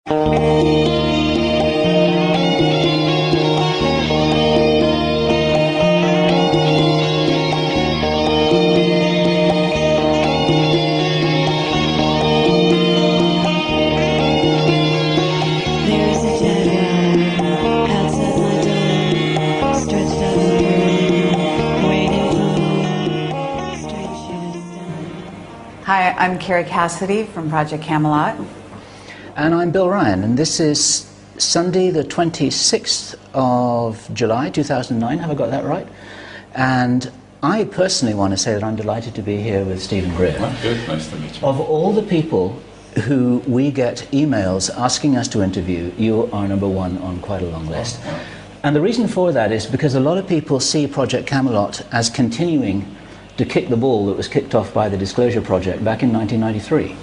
Hi, I'm Carrie Cassidy from Project Camelot. And I'm Bill Ryan, and this is Sunday the 26th of July 2009, have I got that right? And I personally want to say that I'm delighted to be here with Steven Greer. Well, good, nice to meet you. Of all the people who we get emails asking us to interview, you are number one on quite a long list. Oh, wow. And the reason for that is because a lot of people see Project Camelot as continuing to kick the ball that was kicked off by the Disclosure Project back in 1993.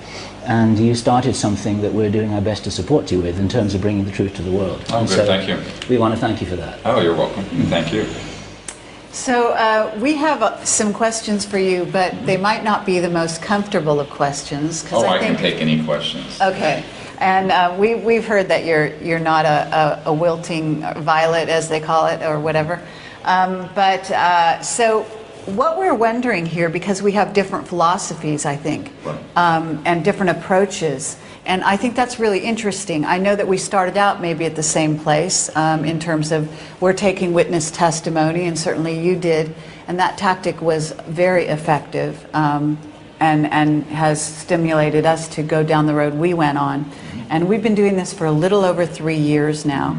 And you started something that we're doing our best to support you with in terms of bringing the truth to the world. Oh, good, so thank you. We want to thank you for that. Oh, you're welcome. Thank you. So we have some questions for you, but they might not be the most comfortable of questions. Oh, I can take any questions. Okay. And we've heard that you're not a wilting violet, as they call it, or whatever. So what we're wondering here, because we have different philosophies, I think, Right. and different approaches, and I think that's really interesting. I know that we started out maybe at the same place in terms of we're taking witness testimony, and certainly you did, and that tactic was very effective and has stimulated us to go down the road we went on. And we've been doing this for a little over 3 years now.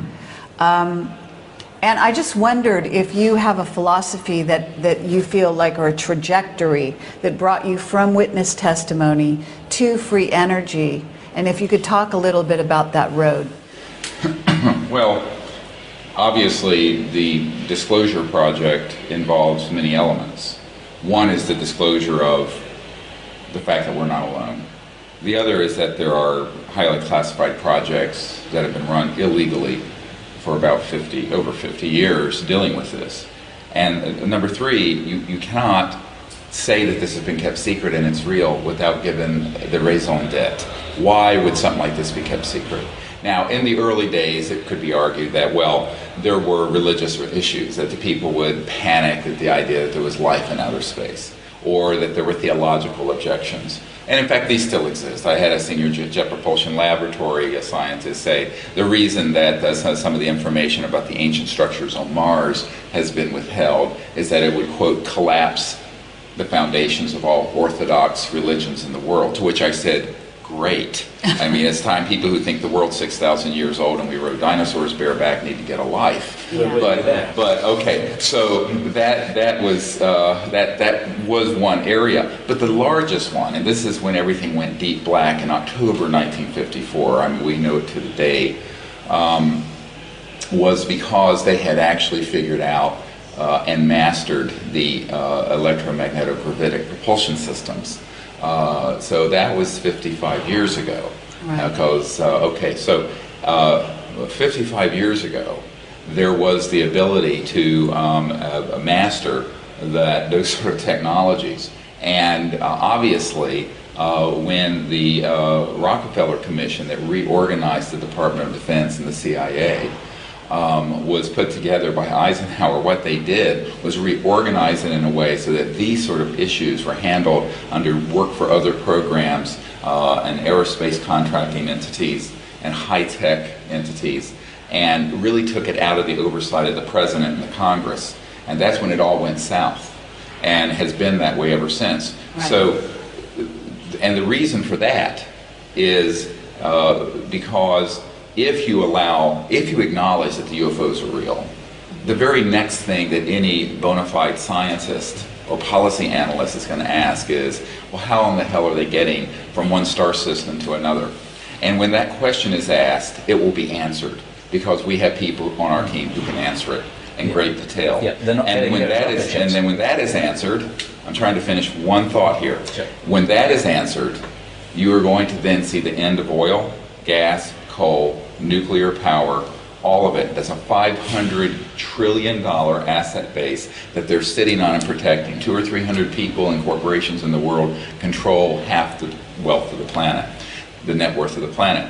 And I just wondered if you have a philosophy that you feel like, or a trajectory that brought you from witness testimony to free energy, and if you could talk a little bit about that road. Well, obviously the Disclosure Project involves many elements. One is the disclosure of the fact that we're not alone. The other is that there are highly classified projects that have been run illegally for about over 50 years dealing with this. And number three, you cannot say that this has been kept secret and it's real without giving the raison d'etre. Why would something like this be kept secret? Now, in the early days, it could be argued that, well, there were religious issues, that the people would panic at the idea that there was life in outer space, or that there were theological objections. And in fact, these still exist. I had a senior Jet Propulsion Laboratory scientist say the reason that some of the information about the ancient structures on Mars has been withheld is that it would, quote, collapse the foundations of all orthodox religions in the world, to which I said, great. I mean, it's time people who think the world's 6,000 years old and we rode dinosaurs bareback need to get a life. Yeah. But okay, so that was one area. But the largest one, and this is when everything went deep black in October 1954, I mean, we know it to the day, was because they had actually figured out and mastered the electromagnetic-gravitic propulsion systems. So that was 55 years ago. Right. Because, 55 years ago, there was the ability to master those sort of technologies. And obviously, when the Rockefeller Commission that reorganized the Department of Defense and the CIA was put together by Eisenhower, what they did was reorganize it in a way so that these sort of issues were handled under work for other programs and aerospace contracting entities and high-tech entities, and really took it out of the oversight of the President and the Congress. And that's when it all went south, and has been that way ever since. Right. So, and the reason for that is because if you acknowledge that the UFOs are real, the very next thing that any bona fide scientist or policy analyst is going to ask is, well, how in the hell are they getting from one star system to another? And when that question is asked, it will be answered, because we have people on our team who can answer it in great detail. Yeah, they're not and when that is answered, I'm trying to finish one thought here. Sure. When that is answered, you are going to then see the end of oil, gas, coal, nuclear power, all of it. That's a $500 trillion asset base that they're sitting on and protecting. 200 or 300 people and corporations in the world control half the wealth of the planet, the net worth of the planet.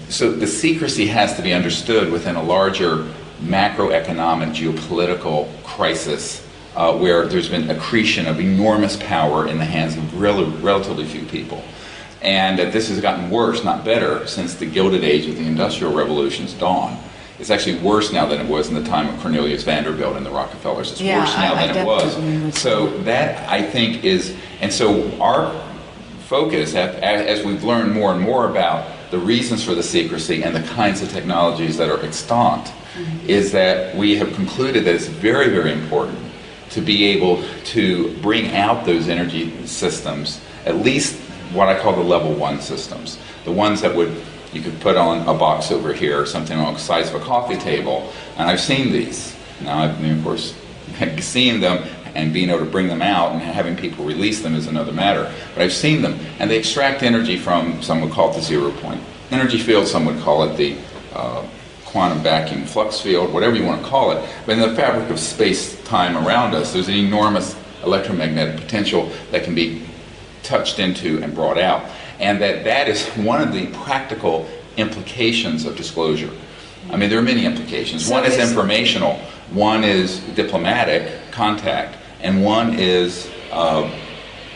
So the secrecy has to be understood within a larger macroeconomic geopolitical crisis where there's been accretion of enormous power in the hands of relatively few people. And that this has gotten worse, not better, since the Gilded Age of the Industrial Revolution's dawn. It's actually worse now than it was in the time of Cornelius Vanderbilt and the Rockefellers. It's worse now than it was. So that, I think, is, and so our focus, as we've learned more and more about the reasons for the secrecy and the kinds of technologies that are extant, is that we have concluded that it's very, very important to be able to bring out those energy systems, at least what I call the level 1 systems, the ones that you could put on a box over here, something on the size of a coffee table, and I've seen these. Now, of course, seeing them and being able to bring them out and having people release them is another matter. But I've seen them, and they extract energy from, some would call it the 0 point energy field, some would call it the quantum vacuum flux field, whatever you want to call it. But in the fabric of space-time around us, there's an enormous electromagnetic potential that can be touched into and brought out. And that is one of the practical implications of disclosure. I mean, there are many implications. So one is informational, one is diplomatic contact, and one is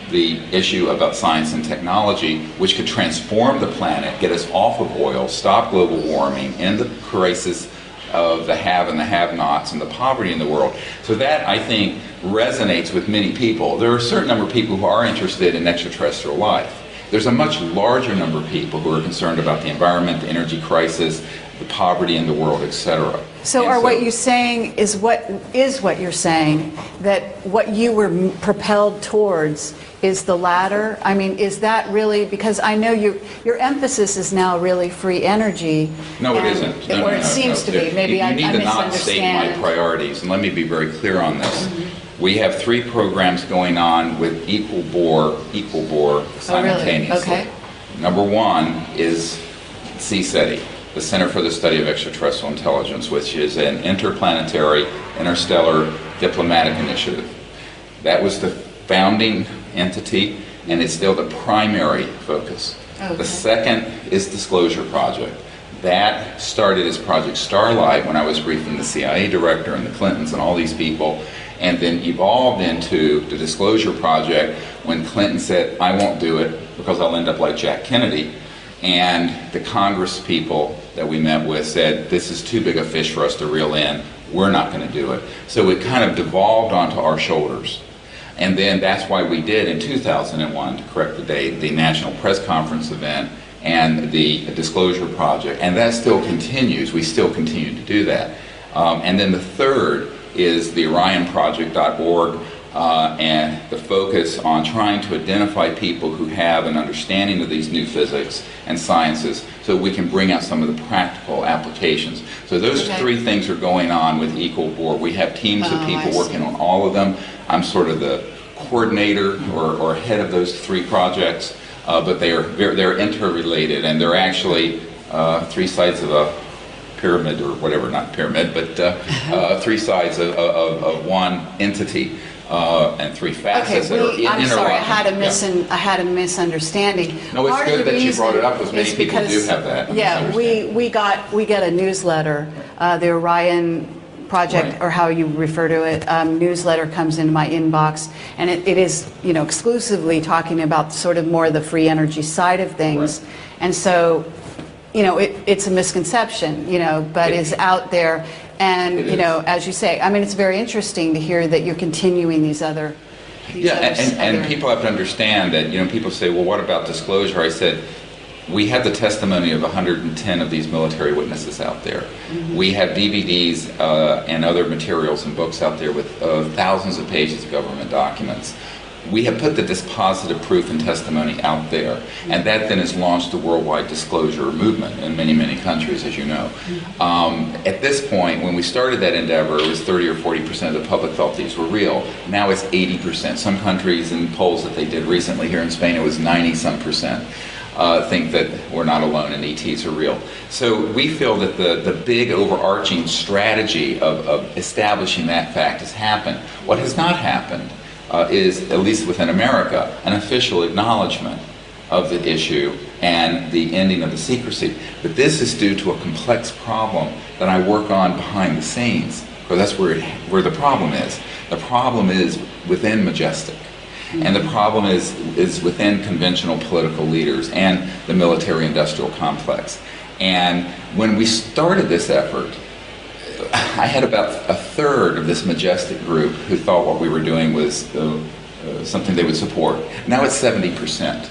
the issue about science and technology, which could transform the planet, get us off of oil, stop global warming, end the crisis of the have and the have-nots and the poverty in the world. So that, I think, resonates with many people. There are a certain number of people who are interested in extraterrestrial life. There's a much larger number of people who are concerned about the environment, the energy crisis, the poverty in the world, etc. So what you're saying is what you're saying, that what you were propelled towards is the latter? I mean, is that really, because I know your emphasis is now really free energy. No, it isn't. Or it seems to be. Maybe I misunderstand. You need to not state my priorities, and let me be very clear on this. We have 3 programs going on with equal bore simultaneously. Oh, really? Okay. Number 1 is CSETI, the Center for the Study of Extraterrestrial Intelligence, which is an interplanetary, interstellar diplomatic initiative. That was the founding entity, and it's still the primary focus. Okay. The second is Disclosure Project. That started as Project Starlight when I was briefing the CIA director and the Clintons and all these people, and then evolved into the Disclosure Project when Clinton said, I won't do it because I'll end up like Jack Kennedy. And the Congress people that we met with said, this is too big a fish for us to reel in. We're not going to do it. So it kind of devolved onto our shoulders. And then that's why we did in 2001, to correct the date, the National Press Conference event and the Disclosure Project. And that still continues. We still continue to do that. And then the third is the OrionProject.org, and the focus on trying to identify people who have an understanding of these new physics and sciences so we can bring out some of the practical applications. So those 3 things are going on with Equal Bore. We have teams of people working on all of them. I'm sort of the coordinator or head of those 3 projects, but they're interrelated, and they're actually 3 sides of a pyramid, or whatever, not pyramid, but 3 sides of one entity. And 3 facets that are interlocking. I'm sorry, I had a misunderstanding. No, it's good that you brought it up, because many people do have that. Yeah, we get a newsletter, the Orion Project, or how you refer to it, newsletter comes into my inbox, and it is, exclusively talking about sort of more the free energy side of things, right. And so, it's a misconception, but is out there. And, as you say, I mean, it's very interesting to hear that you're continuing these other... and people have to understand that, people say, well, what about disclosure? I said, we have the testimony of 110 of these military witnesses out there. Mm-hmm. We have DVDs and other materials and books out there with thousands of pages of government documents. We have put the dispositive proof and testimony out there, and that then has launched a worldwide disclosure movement in many, many countries, as you know. At this point, when we started that endeavor, it was 30 or 40% of the public felt these were real. Now it's 80%. Some countries, in polls that they did recently here in Spain, it was 90-some%. Think that we're not alone and ETs are real. So we feel that the big overarching strategy of establishing that fact has happened. What has not happened is, at least within America, an official acknowledgement of the issue and the ending of the secrecy. But this is due to a complex problem that I work on behind the scenes, because that's where the problem is. The problem is within Majestic. And the problem is within conventional political leaders and the military-industrial complex. And when we started this effort, I had about a third of this Majestic group who thought what we were doing was something they would support. Now it's 70%.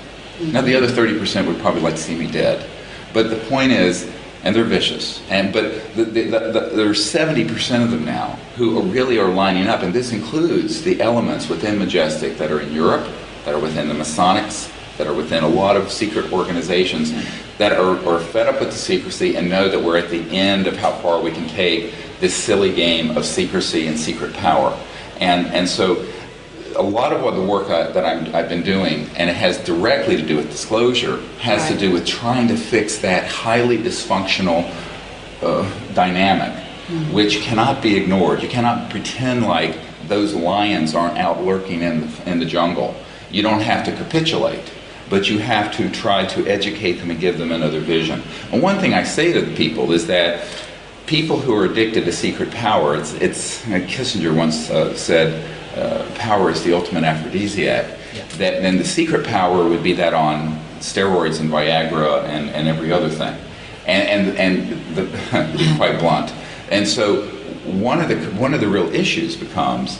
Now the other 30% would probably like to see me dead. But the point is, and they're vicious, but there's 70% of them now who really are lining up, and this includes the elements within Majestic that are in Europe, that are within the Masonics, that are within a lot of secret organizations that are fed up with the secrecy and know that we're at the end of how far we can take this silly game of secrecy and secret power. And so a lot of what the work that I've been doing, and it has directly to do with disclosure, has to do with trying to fix that highly dysfunctional dynamic, which cannot be ignored. You cannot pretend like those lions aren't out lurking in the jungle. You don't have to capitulate, but you have to try to educate them and give them another vision. And one thing I say to the people is that people who are addicted to secret power, Kissinger once said, power is the ultimate aphrodisiac. Yeah. That then the secret power would be that on steroids and Viagra and every other thing, to be quite blunt. And so one of the real issues becomes,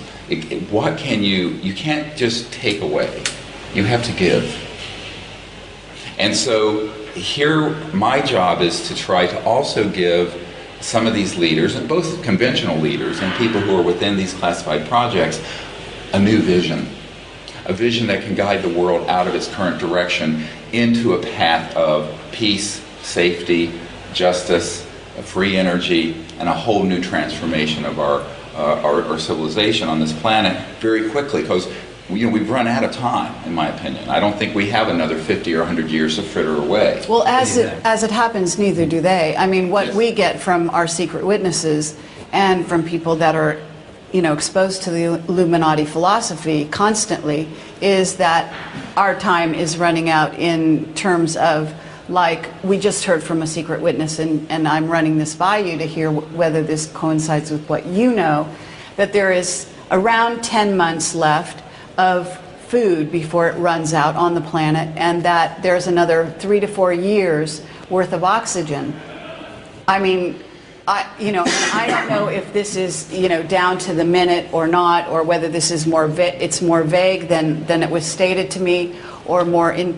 what can you can't just take away, you have to give. And so here my job is to try to also give some of these leaders, and both conventional leaders and people who are within these classified projects, a new vision. A vision that can guide the world out of its current direction into a path of peace, safety, justice, free energy, and a whole new transformation of our civilization on this planet very quickly, because we've run out of time, in my opinion. I don't think we have another 50 or 100 years to fritter away. Well, as it happens, neither do they. I mean, what we get from our secret witnesses and from people that are, exposed to the Illuminati philosophy constantly is that our time is running out in terms of, like, we just heard from a secret witness, and I'm running this by you to hear whether this coincides with what you know, that there is around 10 months left of food before it runs out on the planet, and that there's another 3 to 4 years worth of oxygen. I mean, I don't know if this is down to the minute or not, or whether this is it's more vague than it was stated to me, or more in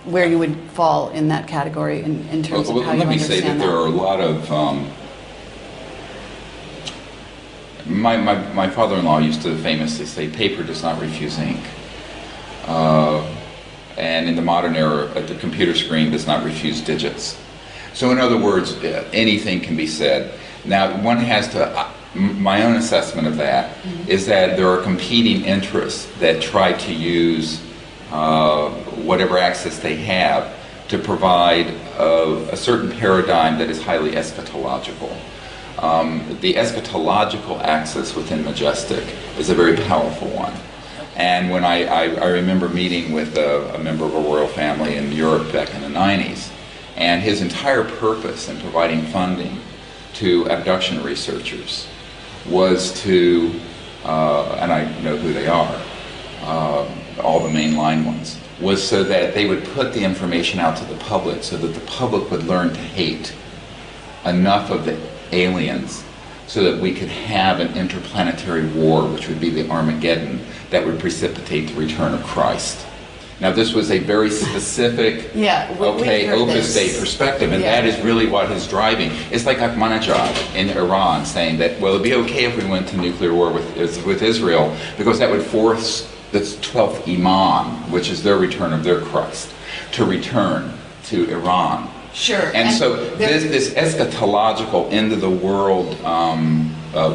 where you would fall in that category in terms of how you understand that. Let me say that there are a lot of my father-in-law used to famously say, paper does not refuse ink. And in the modern era, the computer screen does not refuse digits. So in other words, anything can be said. Now, one has to, my own assessment of that is that there are competing interests that try to use whatever access they have to provide a certain paradigm that is highly eschatological. The eschatological axis within Majestic is a very powerful one. And when I remember meeting with a member of a royal family in Europe back in the 90s, and his entire purpose in providing funding to abduction researchers was to, and I know who they are, all the mainline ones, was so that they would put the information out to the public so that the public would learn to hate enough of the aliens so that we could have an interplanetary war, which would be the Armageddon, that would precipitate the return of Christ. Now, this was a very specific, Opus Dei perspective, and that is really what is driving. It's like Ahmadinejad in Iran saying that, well, it would be okay if we went to nuclear war with Israel, because that would force the 12th Imam, which is their return of their Christ, to return to Iran. Sure. And so this eschatological end-of-the-world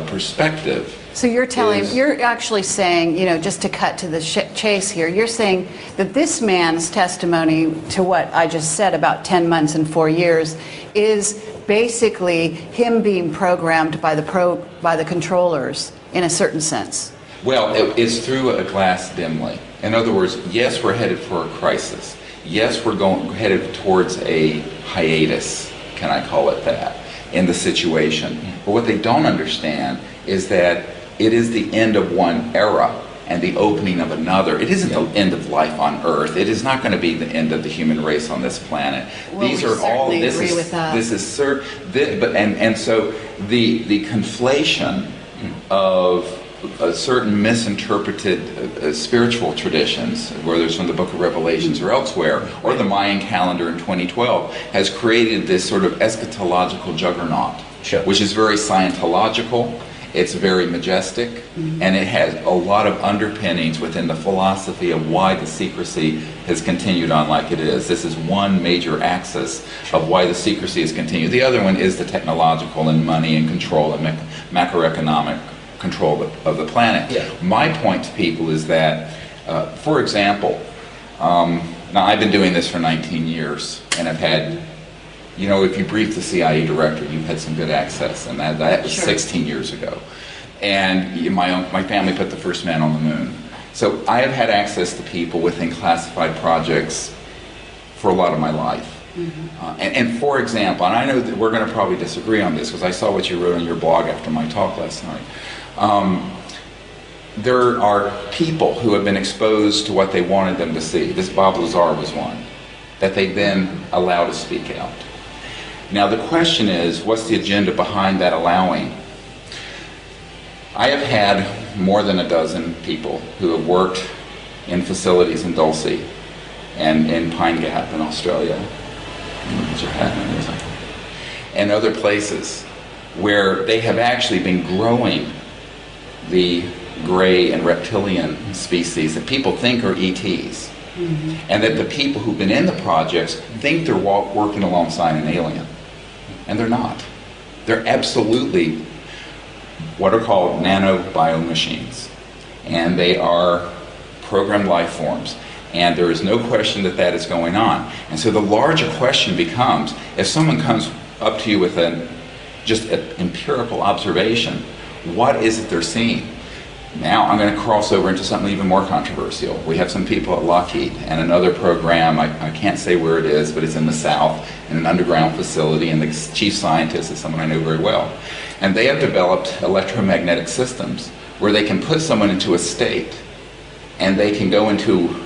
perspective. So you're actually saying, just to cut to the chase here, you're saying that this man's testimony to what I just said about 10 months and 4 years is basically him being programmed by the controllers in a certain sense. Well, it's through a glass dimly. In other words, yes, we're headed for a crisis. yes, we're headed towards a hiatus, can I call it that, in the situation. But what they don't understand is that it is the end of one era and the opening of another. It isn't the end of life on Earth. It is not going to be the end of the human race on this planet. Well, These we are all. certainly This agree is with that. this is and so the conflation of certain misinterpreted spiritual traditions, whether it's from the Book of Revelations or elsewhere, or the Mayan calendar in 2012, has created this sort of eschatological juggernaut, which is very Scientological. It's very majestic, and it has a lot of underpinnings within the philosophy of why the secrecy has continued on like it is. This is one major axis of why the secrecy has continued. The other one is the technological and money and control and macroeconomic control of the planet. My point to people is that, for example, now I've been doing this for 19 years, and I've had, you know, if you brief the CIA director, you've had some good access, and that was 16 years ago. And my family put the first man on the moon. So I have had access to people within classified projects for a lot of my life. And for example, and I know that we're going to probably disagree on this because I saw what you wrote on your blog after my talk last night. There are people who have been exposed to what they wanted them to see. This Bob Lazar was one that they then allow to speak out. Now the question is, what's the agenda behind that allowing? I have had more than a dozen people who have worked in facilities in Dulce and in Pine Gap in Australia, and other places where they have actually been growing the gray and reptilian species that people think are ETs. And that the people who've been in the projects think they're working alongside an alien. And they're not. They're absolutely what are called nano-biomachines. And they are programmed life forms. And there is no question that that is going on. And so the larger question becomes, if someone comes up to you with just an empirical observation, what is it they're seeing? Now I'm going to cross over into something even more controversial. We have some people at Lockheed and another program, I can't say where it is, but it's in the South, in an underground facility, and the chief scientist is someone I know very well. And they have developed electromagnetic systems where they can put someone into a state and they can go into,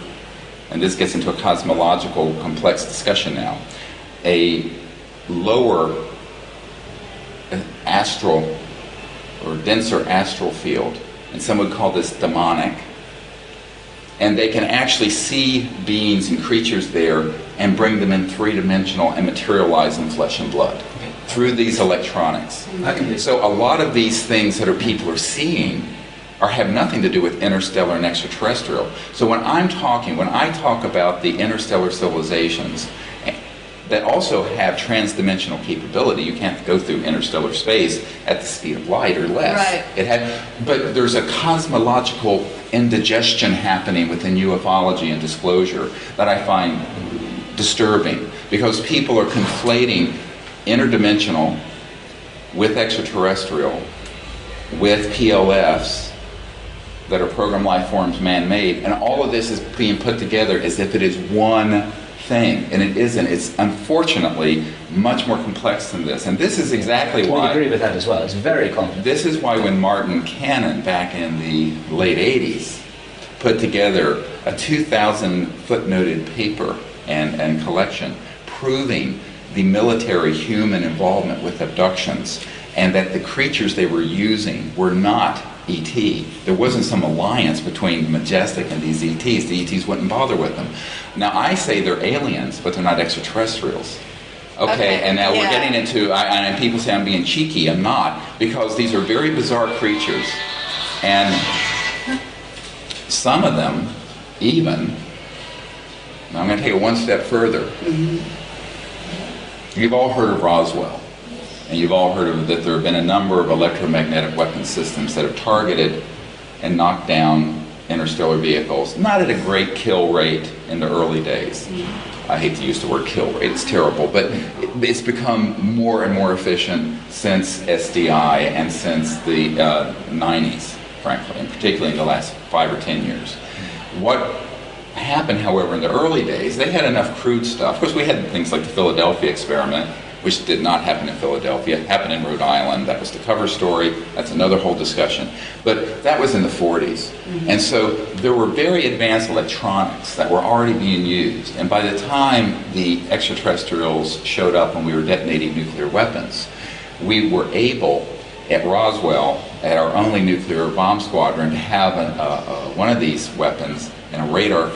and this gets into a cosmological complex discussion now, a lower astral or denser astral field. And some would call this demonic. And they can actually see beings and creatures there and bring them in three-dimensional and materialize in flesh and blood through these electronics. So a lot of these things that people are seeing have nothing to do with interstellar and extraterrestrial. So when I talk about the interstellar civilizations that also have transdimensional capability. You can't go through interstellar space at the speed of light or less. But there's a cosmological indigestion happening within ufology and disclosure that I find disturbing, because people are conflating interdimensional with extraterrestrial with PLFs that are programmed life forms, man-made, and all of this is being put together as if it is one thing, and it isn't. It's unfortunately much more complex than this, and this is exactly why. I agree with that as well. It's very complex. This is why when Martin Cannon, back in the late 80s, put together a 2,000 footnoted paper and collection proving the military human involvement with abductions, and that the creatures they were using were not ET. There wasn't some alliance between Majestic and these ETs. The ETs wouldn't bother with them. Now I say they're aliens, but they're not extraterrestrials. Okay, and now we're getting into, and people say I'm being cheeky. I'm not, because these are very bizarre creatures, and some of them even, now I'm going to take it one step further. You've all heard of Roswell. And you've all heard of that there have been a number of electromagnetic weapon systems that have targeted and knocked down interstellar vehicles, not at a great kill rate in the early days. I hate to use the word kill rate, it's terrible, but it's become more and more efficient since SDI and since the 90s, frankly, and particularly in the last 5 or 10 years. What happened, however, in the early days, they had enough crude stuff. Of course, we had things like the Philadelphia experiment, which did not happen in Philadelphia. It happened in Rhode Island. That was the cover story. That's another whole discussion. But that was in the 40s. And so there were very advanced electronics that were already being used. And by the time the extraterrestrials showed up when we were detonating nuclear weapons, we were able, at Roswell, at our only nuclear bomb squadron, to have one of these weapons in a radar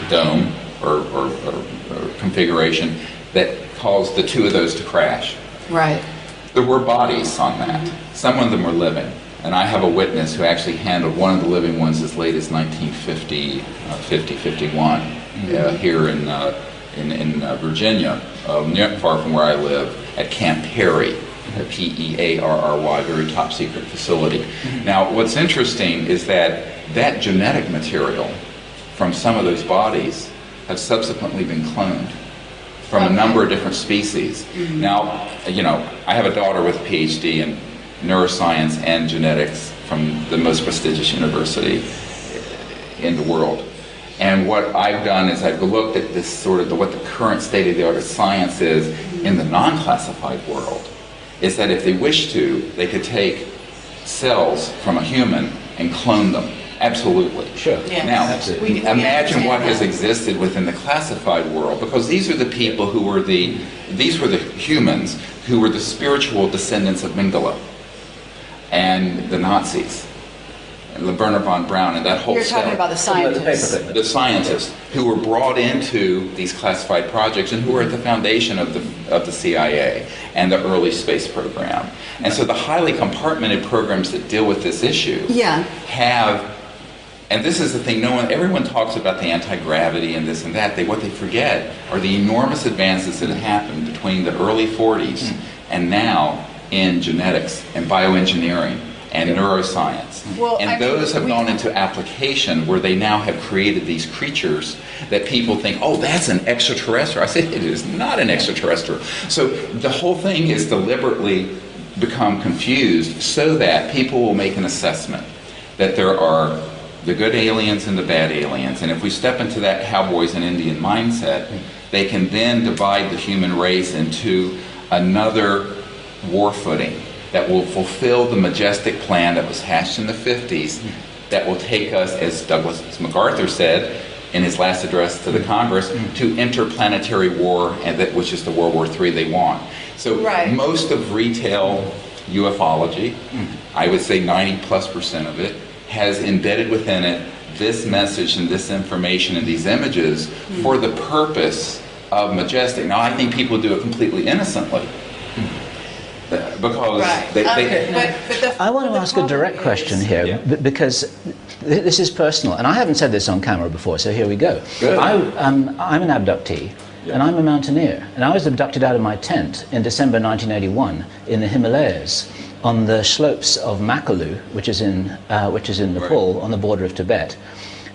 dome or configuration that caused the two of those to crash. Right. There were bodies on that. Some of them were living. And I have a witness who actually handled one of the living ones as late as 1950, 51, here in Virginia, not far from where I live, at Camp Perry, Pearry, very top secret facility. Now, what's interesting is that that genetic material from some of those bodies have subsequently been cloned from a number of different species. Now, you know, I have a daughter with a PhD in neuroscience and genetics from the most prestigious university in the world. And what I've done is I've looked at this sort of what the current state of the art of science is in the non-classified world, is that if they wish to, they could take cells from a human and clone them. Absolutely. Sure. Yes. Now, imagine what has existed within the classified world, because these are the people who were these were the humans who were the spiritual descendants of Mengele and the Nazis, and Werner von Braun, and that whole You're talking about the scientists. The scientists who were brought into these classified projects and who were at the foundation of the CIA and the early space program. And so the highly compartmented programs that deal with this issue have. And this is the thing, everyone talks about the anti-gravity and this and that. What they forget are the enormous advances that have happened between the early 40s and now in genetics and bioengineering and neuroscience. Well, and those have gone into application where they now have created these creatures that people think, oh, that's an extraterrestrial. I say, it is not an extraterrestrial. So the whole thing is deliberately become confused so that people will make an assessment that there are the good aliens and the bad aliens. And if we step into that cowboys and Indian mindset, they can then divide the human race into another war footing that will fulfill the majestic plan that was hatched in the 50s that will take us, as Douglas MacArthur said in his last address to the Congress, to interplanetary war, and that which is the World War III they want. So most of retail ufology, I would say 90+% of it, has embedded within it this message and this information and these images for the purpose of majestic. Now, I think people do it completely innocently because I want to ask a direct question here because this is personal, and I haven't said this on camera before, so here we go. I'm an abductee. And I'm a mountaineer, and I was abducted out of my tent in December 1981 in the Himalayas on the slopes of Makalu, which is in Nepal, on the border of Tibet.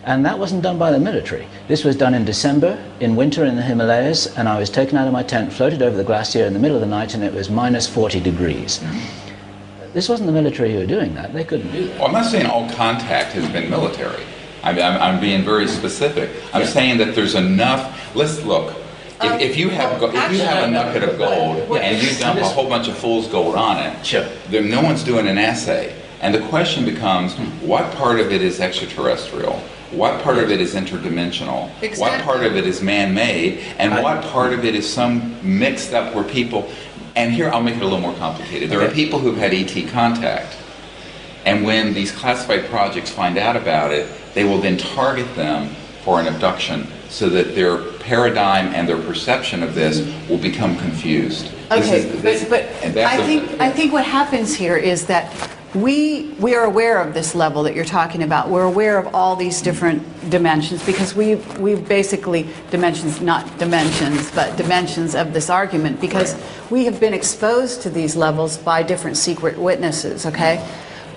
And that wasn't done by the military. This was done in December, in winter in the Himalayas, and I was taken out of my tent, floated over the glacier in the middle of the night, and it was minus 40 degrees. This wasn't the military who were doing that. They couldn't do that. Well, I'm not saying all contact has been military. I'm being very specific. I'm saying that there's enough. Let's look. If you have a nugget of gold and you dump a whole bunch of fool's gold on it, then no one's doing an assay. And the question becomes, what part of it is extraterrestrial? What part of it is interdimensional? What part of it is man-made? And what part of it is some mixed up where people, and here I'll make it a little more complicated. There are people who've had ET contact, and when these classified projects find out about it, they will then target them for an abduction, so that their paradigm and their perception of this will become confused. Okay, but I think what happens here is that we are aware of this level that you're talking about. We're aware of all these different dimensions because we've basically not dimensions, but dimensions of this argument because we have been exposed to these levels by different secret witnesses, okay?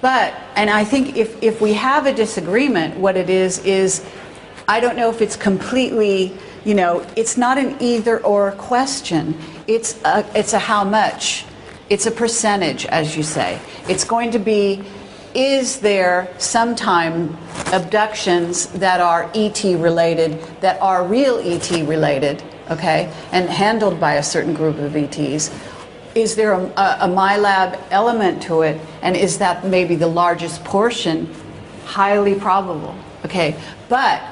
And I think if we have a disagreement, what it is I don't know if it's completely, it's not an either or question. It's a how much. It's a percentage, as you say. It's going to be is there sometime abductions that are ET related, that are real ET related, okay, and handled by a certain group of ETs? Is there a MyLab element to it, and is that maybe the largest portion? Highly probable, okay? But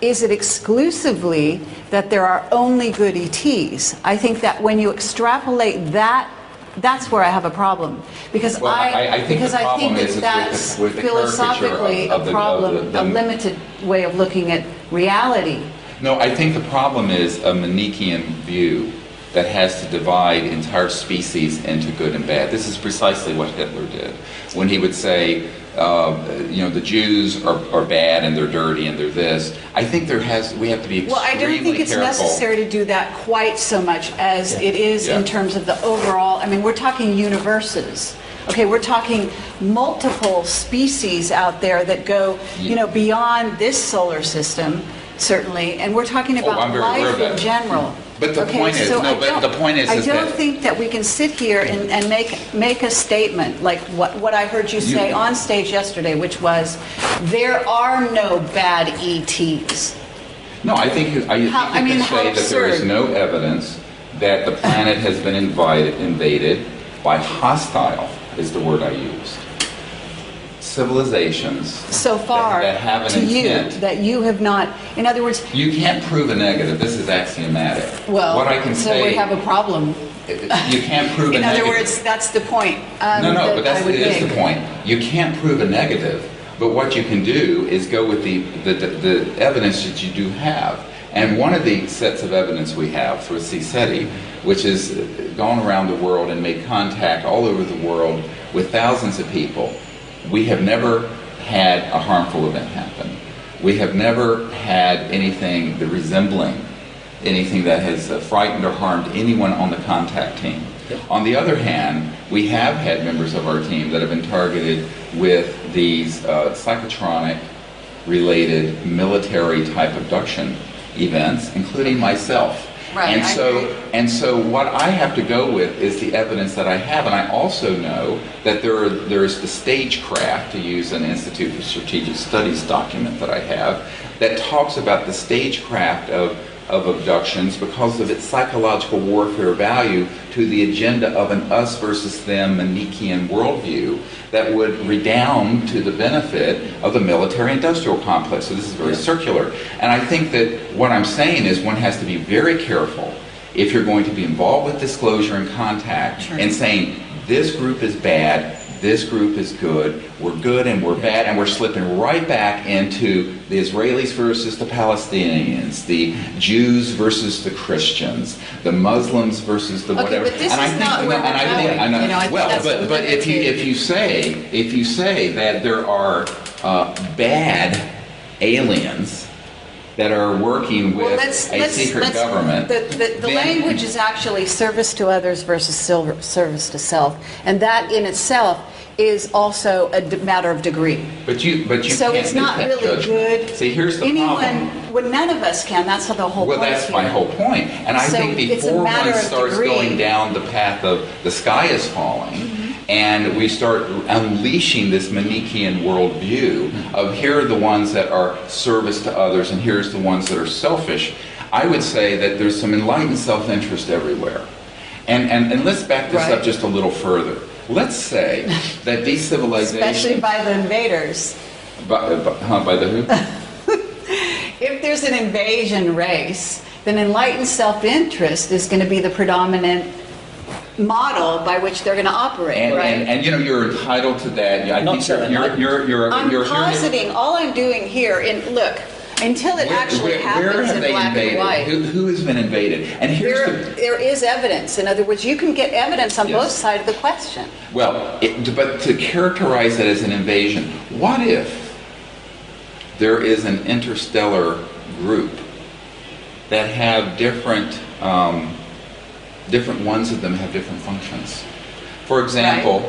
is it exclusively that there are only good ETs? I think that when you extrapolate that, that's where I have a problem, because Well, I think the problem is that's with the philosophically caricature of a problem, the a limited way of looking at reality. No, I think the problem is a Manichaean view that has to divide entire species into good and bad. This is precisely what Hitler did when he would say, the Jews are bad and they're dirty and they're this. I think we have to be extremely careful. Well, I don't think it's necessary to do that quite so much as it is in terms of the overall. I mean, we're talking universes. Okay, we're talking multiple species out there that go, beyond this solar system, certainly, and we're talking about life in general. But the point is, I don't think that we can sit here and make a statement like what I heard you say on stage yesterday, which was there are no bad ETs. No, I think you can say that there is no evidence that the planet has been invaded by hostile, is the word I used, civilizations so far that have an intent. That you have not. In other words, you can't prove a negative. This is axiomatic. Well, what I can say, we have a problem. You can't prove a negative. In other words, that's the point. But it is the point. You can't prove a negative, but what you can do is go with the evidence that you do have. And one of the sets of evidence we have through CSETI, which has gone around the world and made contact all over the world with thousands of people, we have never had a harmful event happen. We have never had anything resembling anything that has frightened or harmed anyone on the contact team. Yep. On the other hand, we have had members of our team that have been targeted with these psychotronic-related military-type abduction events, including myself. Right, and so what I have to go with is the evidence that I have, and I also know that there is the stagecraft, to use an Institute for Strategic Studies document that I have, that talks about the stagecraft of abductions because of its psychological warfare value to the agenda of an us versus them Manichaean worldview that would redound to the benefit of the military-industrial complex. So this is very circular. And I think that what I'm saying is one has to be very careful if you're going to be involved with disclosure and contact and saying this group is bad, this group is good and we're bad, and we're slipping right back into the Israelis versus the Palestinians, the Jews versus the Christians, the Muslims versus the whatever. But this is not where we're going. But if you say that there are bad aliens that are working with a secret government. The language is actually service to others versus service to self, and that in itself is also a matter of degree. But you so can't it's not make that really judgment. good. See, here's the problem. Well, none of us can. That's the whole point. Well, that's my whole point. And I think before one starts going down the path of the sky is falling, and we start unleashing this Manichaean worldview of here are the ones that are service to others and here's the ones that are selfish, I would say that there's some enlightened self-interest everywhere. And let's back this up just a little further. Let's say that these civilizations... Especially by the invaders. By the who? If there's an invasion race, then enlightened self-interest is going to be the predominant model by which they're going to operate, right? And you're entitled to that. I'm positing. All I'm doing here, look, until it actually happens in black and white. Who has been invaded? And there is evidence. In other words, you can get evidence on both sides of the question. Well, but to characterize it as an invasion, what if there is an interstellar group that have different ones of them have different functions? For example,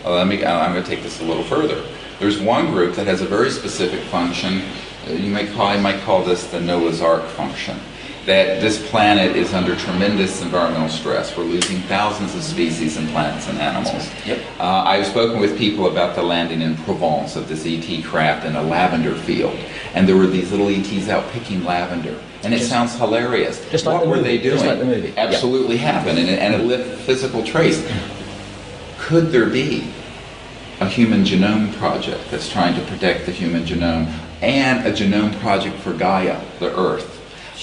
I'm going to take this a little further. There's one group that has a very specific function. I might call this the Noah's Ark function. that this planet is under tremendous environmental stress. We're losing thousands of species and plants and animals. Yep. I've spoken with people about the landing in Provence of this ET craft in a lavender field, and there were these little ETs out picking lavender, and it sounds hilarious. Just like what were they doing? Just like the movie. Absolutely happened, and it left physical trace. Could there be a human genome project that's trying to protect the human genome and a genome project for Gaia, the Earth?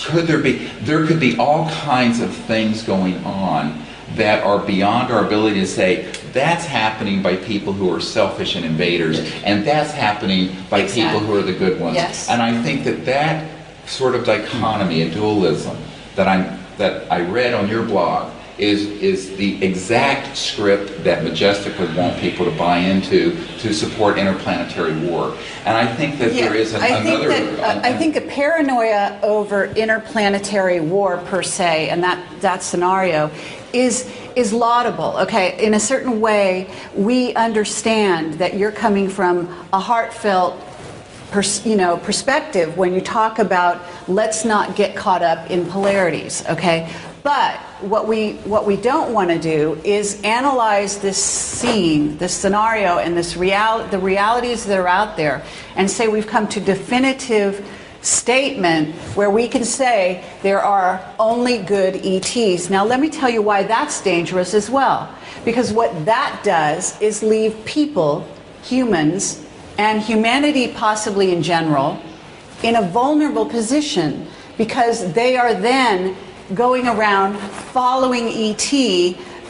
Could there be? There could be all kinds of things going on that are beyond our ability to say, that's happening by people who are selfish and invaders, and that's happening by people who are the good ones. Yes. And I think that that sort of dichotomy and dualism that I read on your blog is the exact script that Majestic would want people to buy into to support interplanetary war. And I think that there is another... I think the paranoia over interplanetary war per se, and that scenario, is laudable. Okay, in a certain way, we understand that you're coming from a heartfelt perspective when you talk about let's not get caught up in polarities. Okay. But what we don't want to do is analyze this scene, this scenario, and the realities that are out there, and say we've come to definitive statement where we can say there are only good ETs. Now let me tell you why that's dangerous as well. Because what that does is leave people, humans, and humanity possibly in general, in a vulnerable position, because they are then going around following ET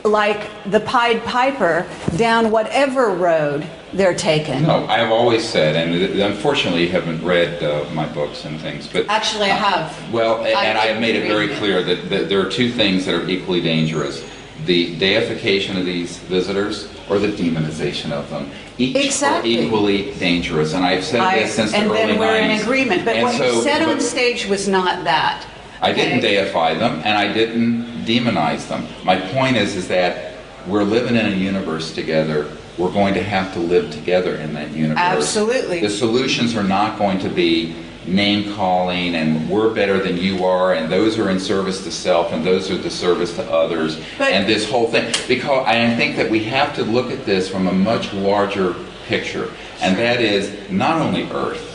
like the Pied Piper down whatever road they're taking. No, I have always said, and unfortunately you haven't read my books and things, but... Actually, I have. Well, and I have made it very clear that there are two things that are equally dangerous. The deification of these visitors or the demonization of them. Each are equally dangerous, and I've said this since the early 90s. And then we're in agreement, but what you said on stage was not that. I didn't deify them, and I didn't demonize them. My point is that we're living in a universe together. We're going to have to live together in that universe. Absolutely. The solutions are not going to be name-calling and we're better than you are, and those are in service to self, and those are the service to others, and this whole thing. Because I think that we have to look at this from a much larger picture, and that is not only Earth,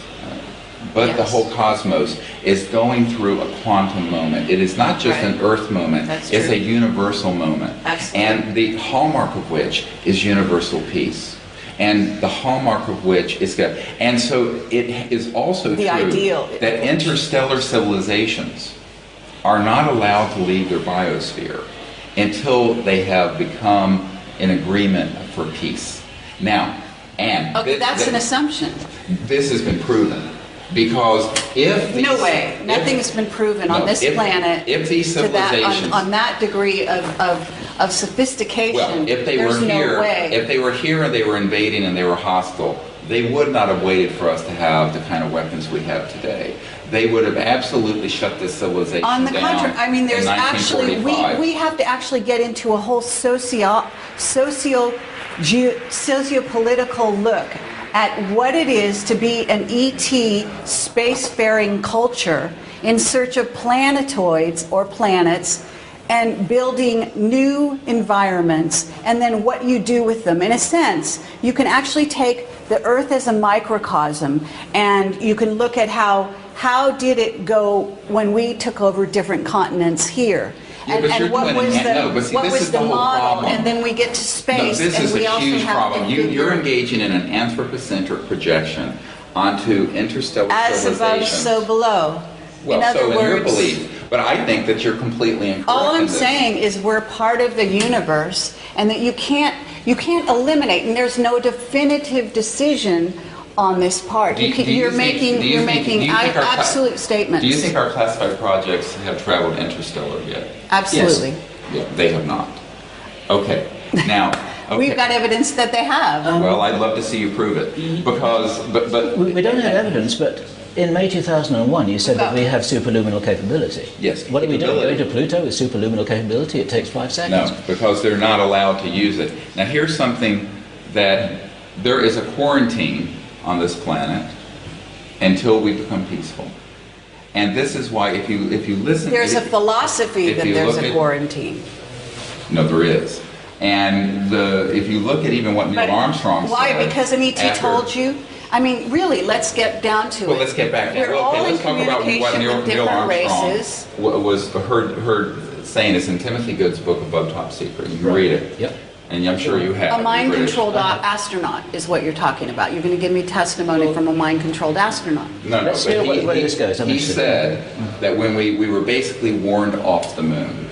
but the whole cosmos is going through a quantum moment. It is not just an Earth moment, it's a universal moment. Absolutely. And the hallmark of which is universal peace. And the hallmark of which is good. And so it is also true that interstellar civilizations are not allowed to leave their biosphere until they have become in agreement for peace. Now, and... Okay, that's an assumption. This has been proven. Because if these, no way, nothing has been proven on this planet if these civilizations on that degree of sophistication. Well, if they were here, if they were here and they were invading and they were hostile, they would not have waited for us to have the kind of weapons we have today. They would have absolutely shut this civilization down. On the contrary, I mean, there's actually we have to actually get into a whole sociopolitical look at what it is to be an ET spacefaring culture in search of planetoids or planets and building new environments, and then what you do with them. In a sense, you can actually take the Earth as a microcosm, and you can look at how did it go when we took over different continents here. Yeah, and what was the model, and then we get to space, this and is we a also huge have problem. You're engaging in an anthropocentric projection onto interstellar civilizations. As above, so below. Well, in other so in your words, belief, but I think that you're completely incorrect. All I'm saying is we're part of the universe, and that you can't eliminate, and there's no definitive decision on this part. You're making absolute statements. Do you think our classified projects have traveled interstellar yet? Absolutely. Yes. Yeah, they have not. Okay. Now, we've got evidence that they have. Well, I'd love to see you prove it, because but we don't have evidence, but in May 2001 you said that we have superluminal capability. Yes. What do we do? Go into Pluto with superluminal capability? It takes 5 seconds. No, because they're not allowed to use it. Now, here's something that there is a quarantine on this planet until we become peaceful. And this is why, if you listen, There's a philosophy that there's a quarantine. No, there is. And if you look at even what Neil Armstrong said. Why? Because an ET told you? I mean, really, let's get down to it. Well, let's get back to it. We're all in let's talk about what communication with Neil different Armstrong races. was heard saying. It's in Timothy Good's book, Above Top Secret. You can read it. Yep. And I'm sure you have. A mind-controlled astronaut is what you're talking about. You're going to give me testimony from a mind-controlled astronaut. No, Let's see where this goes. He said that when we were basically warned off the moon,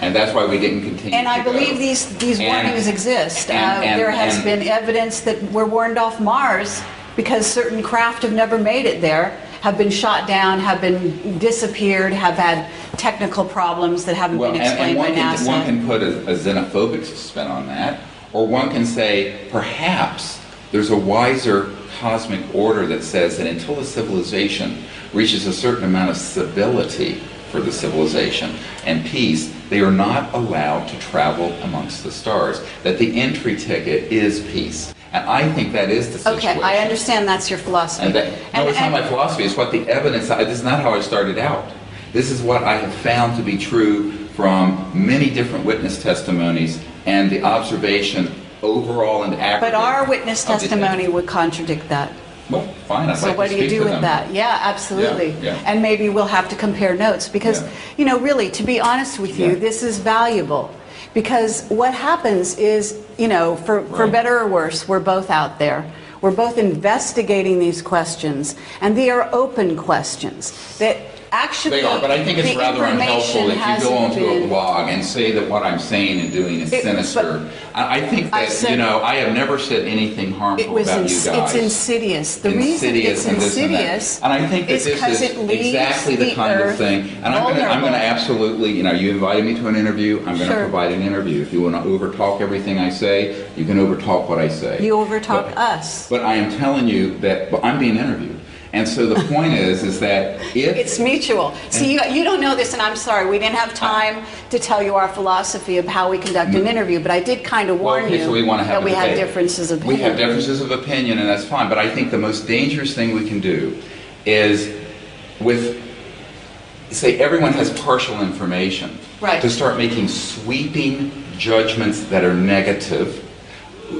and that's why we didn't continue. And I to believe go. these warnings exist. There has been evidence that we're warned off Mars because certain craft have never made it there, have been shot down, have been disappeared, have had technical problems that haven't been explained by NASA. One can put a xenophobic spin on that, or one can say perhaps there's a wiser cosmic order that says that until a civilization reaches a certain amount of stability for the civilization and peace, they are not allowed to travel amongst the stars, that the entry ticket is peace. And I think that is the situation. Okay, I understand that's your philosophy. No, it's not my philosophy. It's what the evidence. This is not how I started out. This is what I have found to be true from many different witness testimonies and the observation overall and aggregate. But our witness testimony would contradict that. Well, fine. So what do you do with that? Yeah, absolutely. Yeah. And maybe we'll have to compare notes because, you know, really, to be honest with you, this is valuable. Because what happens is, you know, for better or worse, we're both out there. We're both investigating these questions, and they are open questions that actually they are, but I think it's rather unhelpful if you go onto a blog and say that what I'm saying and doing is sinister. I think that, you know, I have never said anything harmful about you guys. It's insidious. The reason it's insidious and I think that this is exactly the kind of thing. And I'm going to absolutely, you know, you invited me to an interview. I'm going to provide an interview. If you want to overtalk everything I say, you can overtalk what I say. You overtalk us. But I am telling you that I'm being interviewed. And so the point is that if... It's mutual. See, you don't know this, and I'm sorry, we didn't have time to tell you our philosophy of how we conduct an interview, but I did kind of warn you that we have differences of opinion. We have differences of opinion, and that's fine, but I think the most dangerous thing we can do is say everyone has partial information, to start making sweeping judgments that are negative.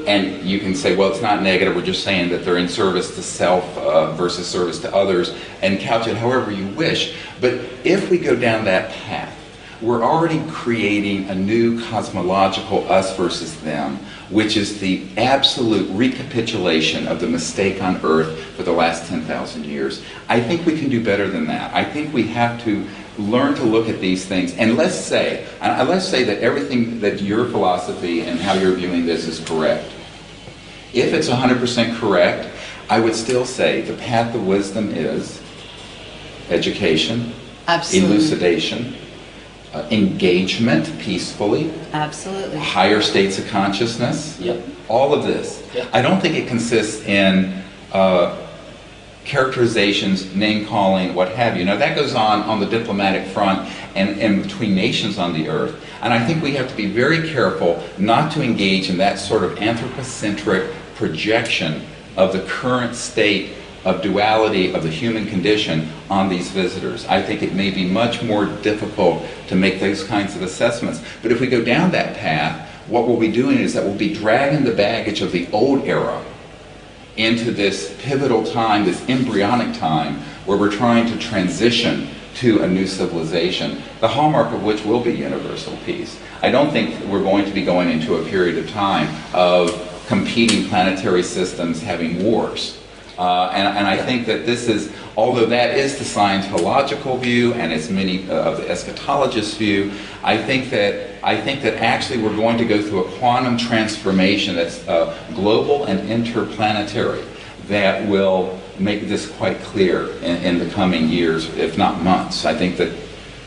And you can say, well, it's not negative, we're just saying that they're in service to self versus service to others, and couch it however you wish. But if we go down that path, we're already creating a new cosmological us versus them, which is the absolute recapitulation of the mistake on Earth for the last 10,000 years. I think we can do better than that. I think we have to learn to look at these things, and let's say that everything that your philosophy and how you're viewing this is correct. If it's 100% correct, I would still say the path of wisdom is education, elucidation, engagement peacefully, higher states of consciousness, all of this. I don't think it consists in characterizations, name-calling, what have you. Now, that goes on the diplomatic front and between nations on the earth. And I think we have to be very careful not to engage in that sort of anthropocentric projection of the current state of duality of the human condition on these visitors. I think it may be much more difficult to make those kinds of assessments. But if we go down that path, what we'll be doing is that we'll be dragging the baggage of the old era into this pivotal time, this embryonic time, where we're trying to transition to a new civilization, the hallmark of which will be universal peace. I don't think we're going to be going into a period of time of competing planetary systems having wars. And I think that this is, although that is the Scientological view and it's many of the eschatologists' view, I think that actually we're going to go through a quantum transformation that's global and interplanetary that will make this quite clear in the coming years, if not months. I think that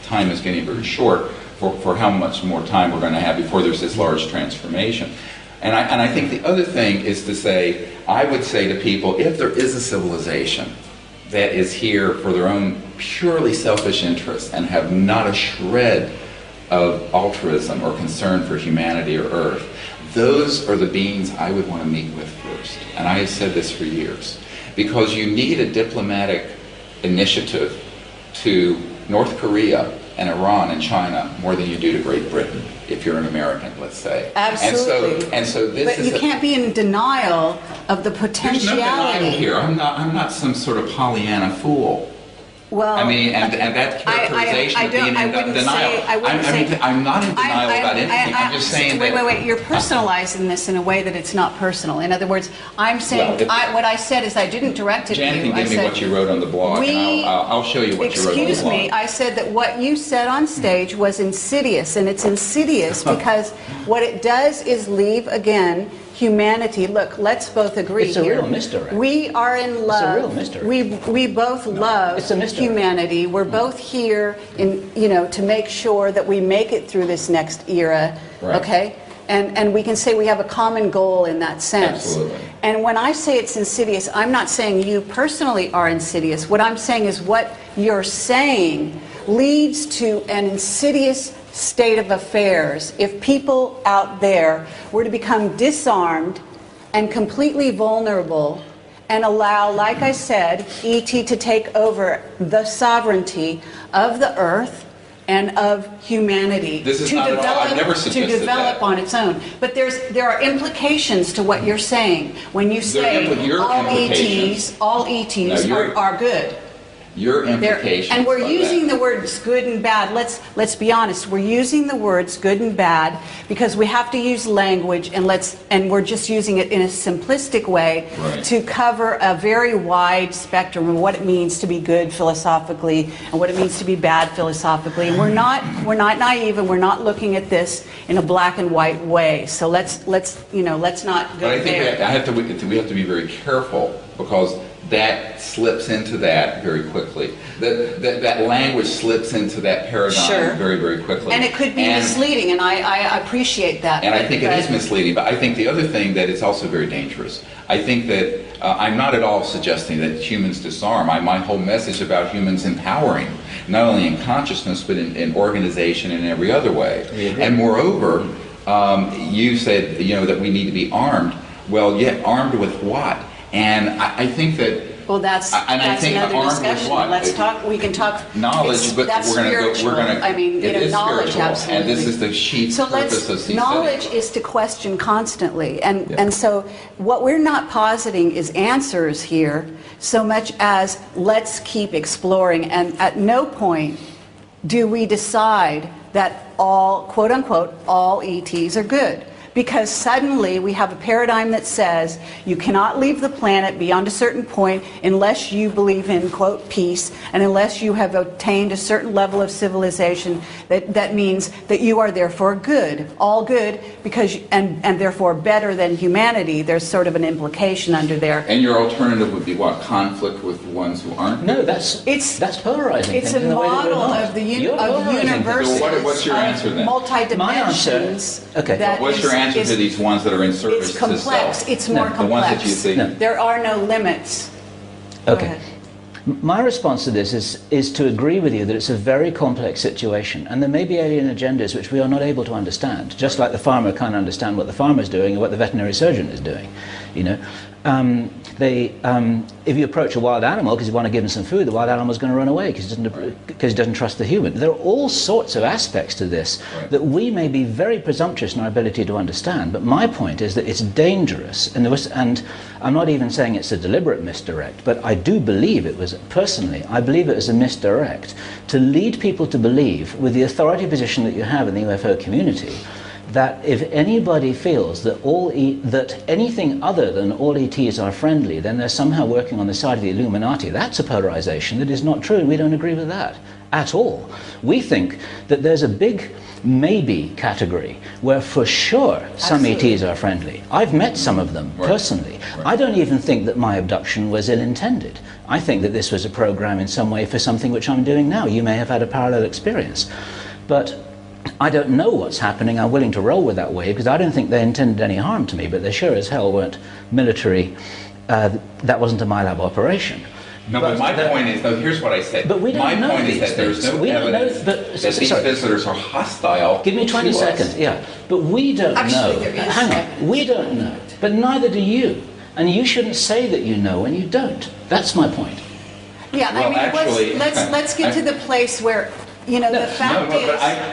time is getting very short for how much more time we're going to have before there's this large transformation. And I think the other thing is to say, I would say to people, if there is a civilization that is here for their own purely selfish interests and have not a shred of altruism or concern for humanity or Earth, those are the beings I would want to meet with first. And I have said this for years. Because you need a diplomatic initiative to North Korea and Iran and China more than you do to Great Britain, if you're an American, let's say. Absolutely. And so this but is you can't be in denial of the There's no potentiality. denial here. I'm not some sort of Pollyanna fool. Well, I mean, and that characterization of being in denial. I'm not in denial about anything. I'm just saying that. Wait. You're personalizing this in a way that it's not personal. In other words, I'm saying what I said is I didn't direct it to you. Jan can give me what you wrote on the blog, and I'll show you what you wrote on the blog. Excuse me. I said that what you said on stage was insidious, and it's insidious because what it does is leave again humanity. Look, let's both agree it's a here. real misdirect. We are in love. It's a real misdirect. We both love it's a misdirect. humanity. We're both here in to make sure that we make it through this next era. Right. Okay? And we can say we have a common goal in that sense. Absolutely. And when I say it's insidious, I'm not saying you personally are insidious. What I'm saying is what you're saying leads to an insidious state of affairs. If people out there were to become disarmed and completely vulnerable and allow, like I said, ET to take over the sovereignty of the earth and of humanity This is not at all. I've never to suggested develop that. on its own. But there are implications to what you're saying when you say all ETs are good. Your implications. And we're of using that. the words good and bad. Let's be honest. We're using the words good and bad because we have to use language, and we're just using it in a simplistic way Right. to cover a very wide spectrum of what it means to be good philosophically and what it means to be bad philosophically. And we're not naive, and we're not looking at this in a black and white way. So let's not go But I think there. we have to be very careful because that slips into that very quickly. That language slips into that paradigm Sure. very, very quickly. And it could be misleading, and I appreciate that. And I think it is misleading, but I think the other thing that it's also very dangerous. I think that I'm not at all suggesting that humans disarm. My whole message about humans empowering, not only in consciousness, but in organization and every other way. And moreover, you said that we need to be armed. Well, yet armed with what? And I think that. Well, that's another discussion. Let's talk. We can talk knowledge, but that's we're going to. I mean, it is knowledge, spiritual, absolutely. and this is the chief purpose of CN. Knowledge is to question constantly, and so what we're not positing is answers here, so much as let's keep exploring. And at no point do we decide that all, quote unquote, all ETs are good. Because suddenly we have a paradigm that says you cannot leave the planet beyond a certain point unless you believe in, quote, peace, and unless you have attained a certain level of civilization that means that you are therefore good, all good, because and therefore better than humanity. There's sort of an implication under there. And your alternative would be what? Conflict with the ones who aren't? No, that's polarizing. It's a model of the universes. So what's your answer then? Multi-dimensions. Okay. What's your answer to these ones that are in service It's complex. to self? It's more complex. The ones that you see. No. There are no limits. Go Okay. ahead. My response to this is to agree with you that it's a very complex situation, and there may be alien agendas which we are not able to understand, just like the farmer can't understand what the farmer is doing or what the veterinary surgeon is doing. If you approach a wild animal because you want to give him some food, the wild animal is going to run away because he doesn't trust the human. There are all sorts of aspects to this that we may be very presumptuous in our ability to understand, but my point is that it's dangerous, and I'm not even saying it's a deliberate misdirect, but I do believe it was, personally, I believe it was a misdirect to lead people to believe, with the authority position that you have in the UFO community, that if anybody feels that that anything other than all ETs are friendly, then they're somehow working on the side of the Illuminati. That's a polarization that is not true, and we don't agree with that at all. We think that there's a big maybe category where for sure some ETs are friendly. I've met some of them personally. I don't even think that my abduction was ill-intended. I think that this was a program in some way for something which I'm doing now. You may have had a parallel experience. But I don't know what's happening. I'm willing to roll with that wave because I don't think they intended any harm to me, but they sure as hell weren't military. That wasn't a MyLab operation. No, but my point is, here's what I said. But we don't know my point is these that there's no things. evidence that these visitors are hostile. Give me 20 to seconds, us. yeah. But we don't know. There is Hang on. evidence. We don't know. But neither do you. And you shouldn't say that you know when you don't. That's my point. Yeah, Well, I mean, actually, let's get to the place where, you know, the fact is...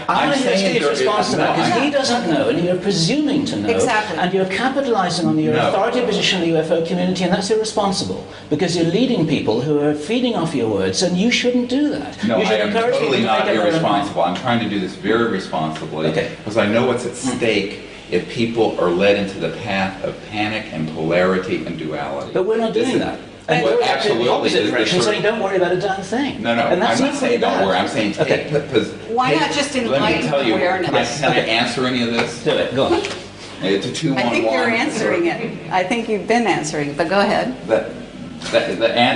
I want to hear Steve's response to that, because no, he doesn't know, and you're presuming to know, Exactly. and you're capitalizing on your No. authority position in the UFO community, and that's irresponsible, because you're leading people who are feeding off your words, and you shouldn't do that. No, you I should am encourage totally people to not make up their own mind. irresponsible. I'm trying to do this very responsibly, Okay. because I know what's at stake if people are led into the path of panic and polarity and duality. But we're not This doing is- that. Well, We're acting absolutely. the opposite This direction, sort of- saying don't worry about a damn thing. No, And that's I'm not equally saying don't bad. worry. I'm saying Okay. Why not just Let me enlighten tell you, awareness? can I answer any of this? Do it, go on. It's a 2-1-1. I think you're answering it. I think you've been answering, but go ahead.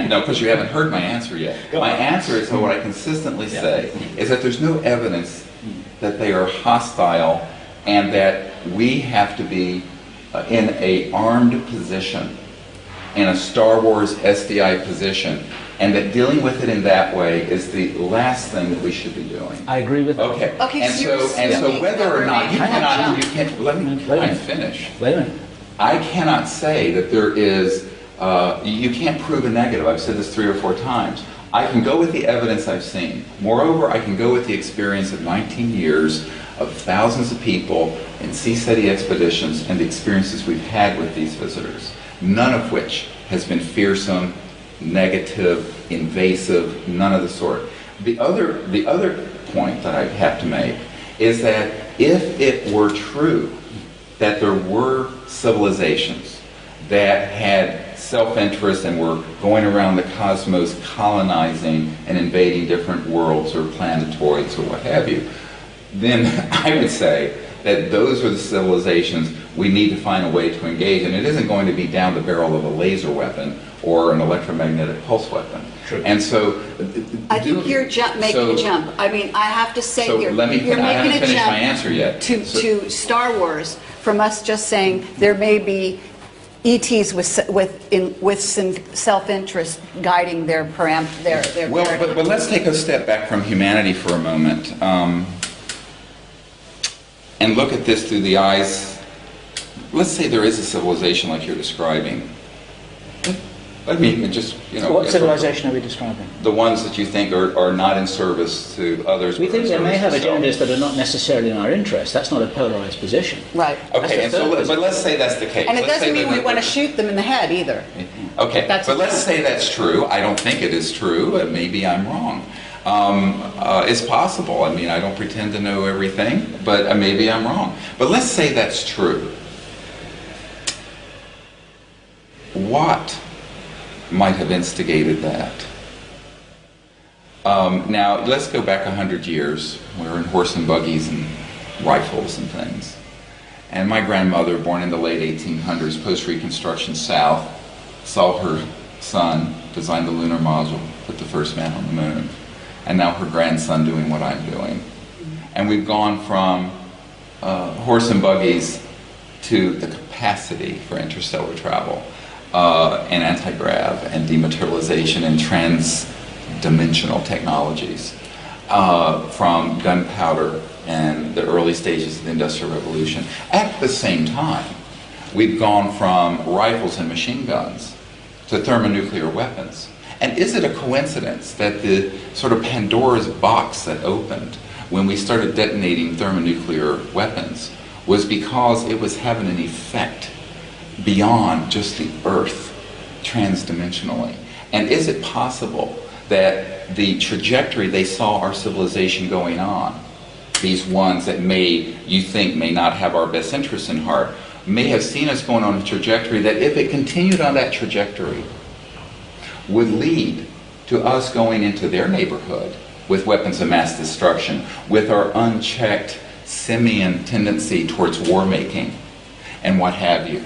No, because you haven't heard my answer yet. My answer is, what I consistently say, is that there's no evidence that they are hostile and that we have to be in a armed position, in a Star Wars SDI position, and that dealing with it in that way is the last thing that we should be doing. I agree with that. Okay. Okay, and so you're so assuming whether or that not we're you making cannot, that you jump. can't. Let me Wait a I minute. finish. Wait a minute. I cannot say that there is, you can't prove a negative. I've said this 3 or 4 times. I can go with the evidence I've seen. Moreover, I can go with the experience of 19 years of thousands of people in CSETI expeditions and the experiences we've had with these visitors, none of which has been fearsome, negative, invasive, none of the sort. The other point that I have to make is that if it were true that there were civilizations that had self-interest and were going around the cosmos colonizing and invading different worlds or planetoids or what have you, then I would say that those are the civilizations we need to find a way to engage, and it isn't going to be down the barrel of a laser weapon or an electromagnetic pulse weapon. True. And so... I think you're making a jump. I mean, I have to say So here, let me, you're I haven't making a finished jump my answer yet. to Star Wars from us just saying there may be ETs with some self-interest guiding their Well, but let's take a step back from humanity for a moment and look at this through the eyes. Let's say there is a civilization like you're describing. I mean, just, you know... What civilization are we describing? The ones that you think are not in service to others. We but in think they may have service to agendas self. that are not necessarily in our interest. That's not a polarized position. Right. Okay, and so, but let's say that's the case. And it Let's say doesn't mean that- we want to shoot them in the head either. Okay, That's but a let's fact. say that's true. I don't think it is true. Maybe I'm wrong. It's possible. I mean, I don't pretend to know everything, but maybe I'm wrong. But let's say that's true. What might have instigated that? Now, let's go back 100 years. We're in horse and buggies and rifles and things. And my grandmother, born in the late 1800s, post-Reconstruction South, saw her son design the lunar module, put the first man on the moon. And now her grandson doing what I'm doing. And we've gone from horse and buggies to the capacity for interstellar travel and anti-grav and dematerialization and trans-dimensional technologies, from gunpowder and the early stages of the Industrial Revolution. At the same time, we've gone from rifles and machine guns to thermonuclear weapons. And is it a coincidence that the sort of Pandora's box that opened when we started detonating thermonuclear weapons was because it was having an effect beyond just the Earth, transdimensionally? And is it possible that the trajectory they saw our civilization going on, these ones that you think may not have our best interests in heart, may have seen us going on a trajectory that if it continued on that trajectory would lead to us going into their neighborhood with weapons of mass destruction, with our unchecked simian tendency towards war making and what have you.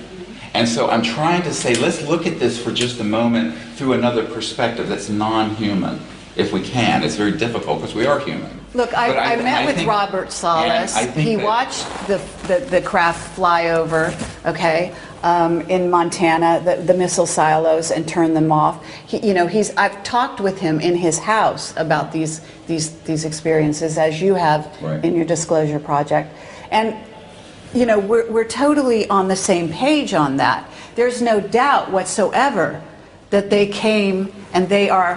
And so I'm trying to say, let's look at this for just a moment through another perspective that's non-human, if we can. It's very difficult because we are human. Look, I met with Robert Salas. He watched the craft fly over, okay, in Montana, the missile silos, and turn them off. I've talked with him in his house about these experiences, as you have in your disclosure project, and we're totally on the same page on that. There's no doubt whatsoever that they came and they are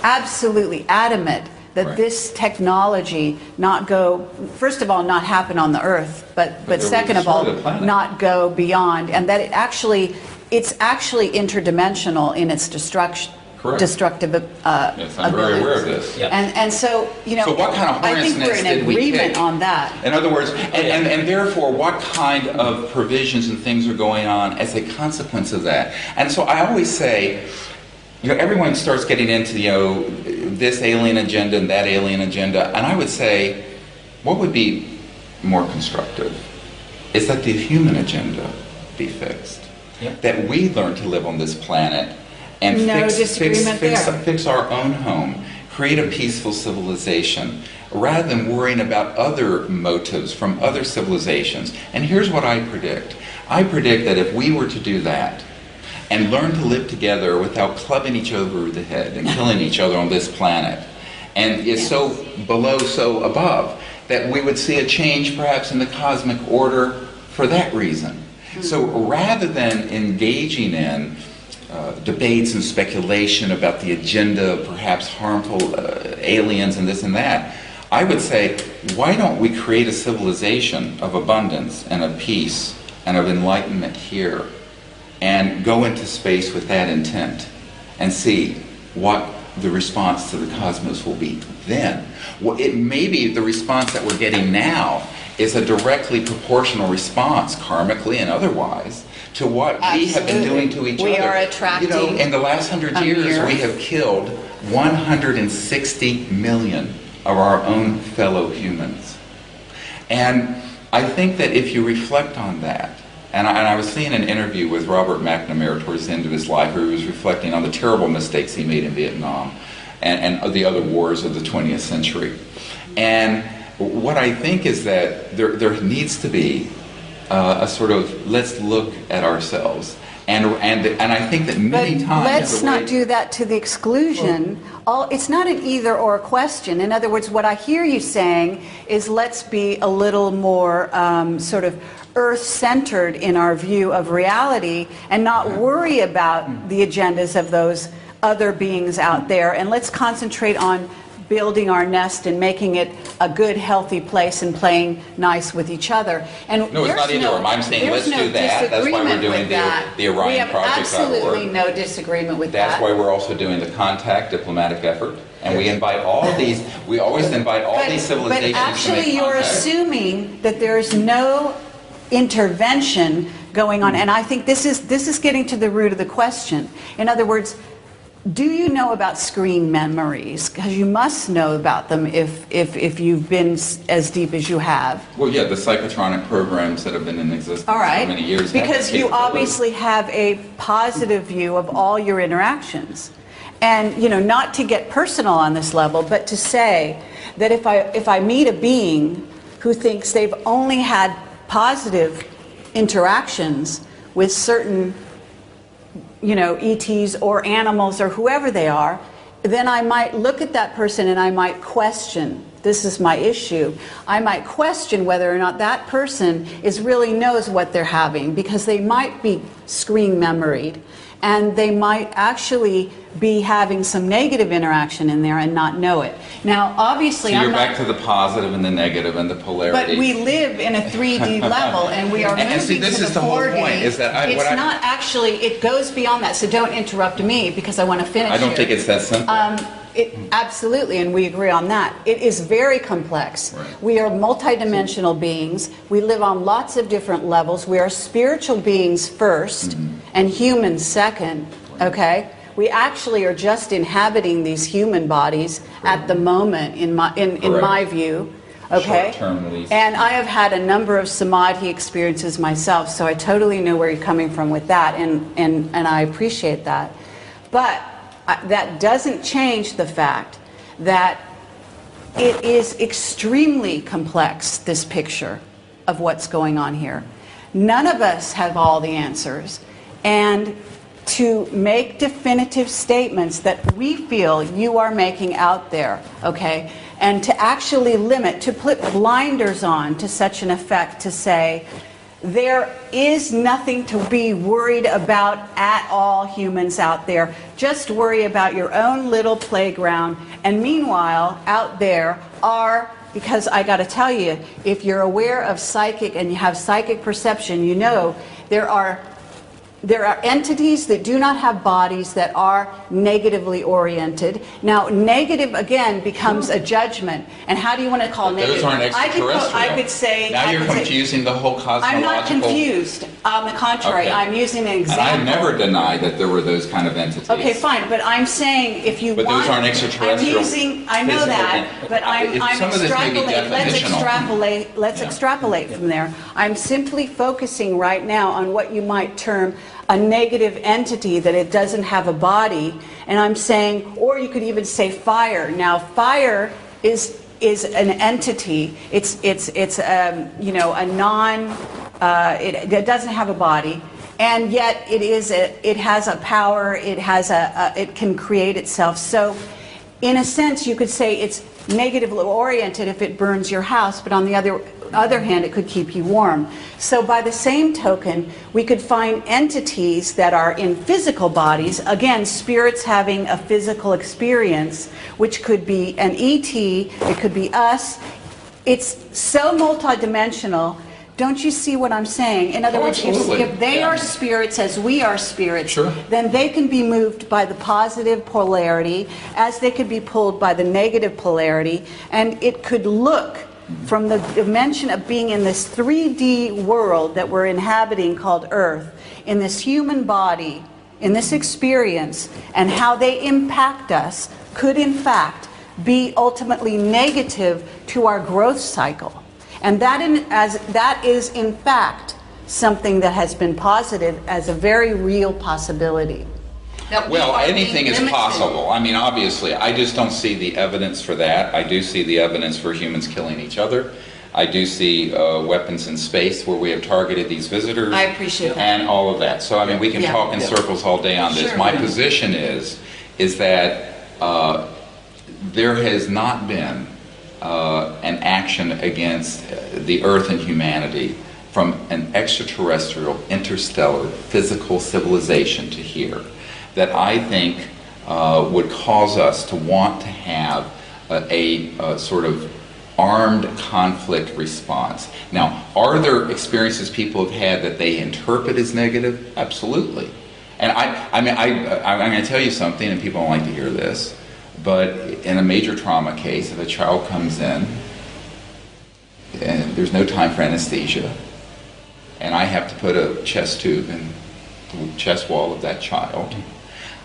absolutely adamant that Right. this technology not go, first of all, not happen on the Earth, but second of all, destroy the planet. not go beyond, and that it's actually interdimensional in its destructive Yes, I'm very aware of this. Yep. And so, you know, So what kind of I hornet's think we're nest in did we agreement pick? on that. In other words, and therefore, what kind of provisions and things are going on as a consequence of that? And so I always say, you know, everyone starts getting into, you know, this alien agenda and that alien agenda, and I would say, what would be more constructive is that the human agenda be fixed. Yep. That we learn to live on this planet and No disagreement there. fix our own home, create a peaceful civilization, rather than worrying about other motives from other civilizations. And here's what I predict. I predict that if we were to do that, and learn to live together without clubbing each other over the head and killing each other on this planet, and is so below, so above, that we would see a change perhaps in the cosmic order for that reason. So rather than engaging in debates and speculation about the agenda of perhaps harmful aliens and this and that, I would say, why don't we create a civilization of abundance and of peace and of enlightenment here, and go into space with that intent and see what the response to the cosmos will be then. Well, it may be the response that we're getting now is a directly proportional response, karmically and otherwise, to what we have been doing to each We other. are attracting You know, in the last 100 a years, mirror. we have killed 160 million of our own fellow humans. And I think that if you reflect on that, and I was seeing an interview with Robert McNamara towards the end of his life where he was reflecting on the terrible mistakes he made in Vietnam and the other wars of the 20th century. And what I think is that there needs to be a sort of, let's look at ourselves. And I think that many But times... let's not do that to the exclusion. It's not an either or question. In other words, what I hear you saying is let's be a little more sort of earth-centered in our view of reality and not worry about the agendas of those other beings out there. And let's concentrate on building our nest and making it a good, healthy place and playing nice with each other. And No, it's not either or. I'm saying let's do that. That's why we're doing the Orion Project. We have absolutely no disagreement with that. That's why we're also doing the contact diplomatic effort. And we invite all these, we always invite all these civilizations But actually, to make you're contact. assuming that there is no intervention going on. And I think this is getting to the root of the question. In other words, do you know about screen memories? Because you must know about them if you've been as deep as you have. Well, yeah, the psychotronic programs that have been in existence All right. for many years. Because you obviously have a positive view of all your interactions. And, you know, not to get personal on this level, but to say that if I meet a being who thinks they've only had positive interactions with certain, you know, ETs or animals or whoever they are, then I might look at that person and I might question, this is my issue, I might question whether or not that person really knows what they're having, because they might be screen memoried and they might actually be having some negative interaction in there and not know it. Now, obviously, So you're I'm back not, to the positive and the negative and the polarity. but we live in a 3D level, and we are moving And see, this to is the the whole 4D. point, is that it's not actually, it goes beyond that, so don't interrupt me because I want to finish I don't here. think it's that simple. Absolutely, and we agree on that. It is very complex. Right. We are multidimensional beings. We live on lots of different levels. We are spiritual beings first and humans second, okay? We actually are just inhabiting these human bodies at the moment, in my view. Okay? Short-term at least. And I have had a number of samadhi experiences myself, so I totally know where you're coming from with that, and I appreciate that. But that doesn't change the fact that it is extremely complex, this picture of what's going on here. None of us have all the answers. And to make definitive statements that we feel you are making out there, okay, and to actually limit, to put blinders on to such an effect, to say, there is nothing to be worried about at all, humans out there. Just worry about your own little playground. And meanwhile, out there are, because I got to tell you, if you're aware of psychic and you have psychic perception, you know there are entities that do not have bodies that are negatively oriented. Now, negative, again, becomes a judgment. And how do you want to call negative? Those aren't extraterrestrial. I could say... Now you're confusing the whole cosmological... I'm not confused. On the contrary, Okay. I'm using an example. And I never denied that there were those kind of entities. Okay, fine, but I'm saying if you But want... those aren't extraterrestrial. I know that, but I'm Some of this may be extrapolating. Let's Yeah. extrapolate from there. I'm simply focusing right now on what you might term a negative entity, that it doesn't have a body, and I'm saying, or you could even say fire. Now, fire is an entity. It's you know, a non. It doesn't have a body, and yet it has a power. It can create itself. So, in a sense, you could say it's negatively oriented if it burns your house, but on the other hand, it could keep you warm. So by the same token, we could find entities that are in physical bodies, again, spirits having a physical experience, which could be an ET, it could be us. It's so multidimensional. Don't you see what I'm saying? In other words, if they are spirits as we are spirits, Sure. then they can be moved by the positive polarity as they could be pulled by the negative polarity, and it could look from the dimension of being in this 3D world that we're inhabiting called Earth, in this human body, in this experience, and how they impact us could in fact be ultimately negative to our growth cycle. And that is in fact something that has been posited as a very real possibility. Well, anything is possible. I mean, obviously, I just don't see the evidence for that. I do see the evidence for humans killing each other. I do see weapons in space where we have targeted these visitors. I appreciate that. And all of that. So, I mean, we can talk in circles all day on this. Sure. My position is that there has not been an action against the Earth and humanity from an extraterrestrial, interstellar, physical civilization to here that I think would cause us to want to have a sort of armed conflict response. Now, are there experiences people have had that they interpret as negative? Absolutely. And I'm going to tell you something, and people don't like to hear this, but in a major trauma case, if a child comes in and there's no time for anesthesia, and I have to put a chest tube in the chest wall of that child,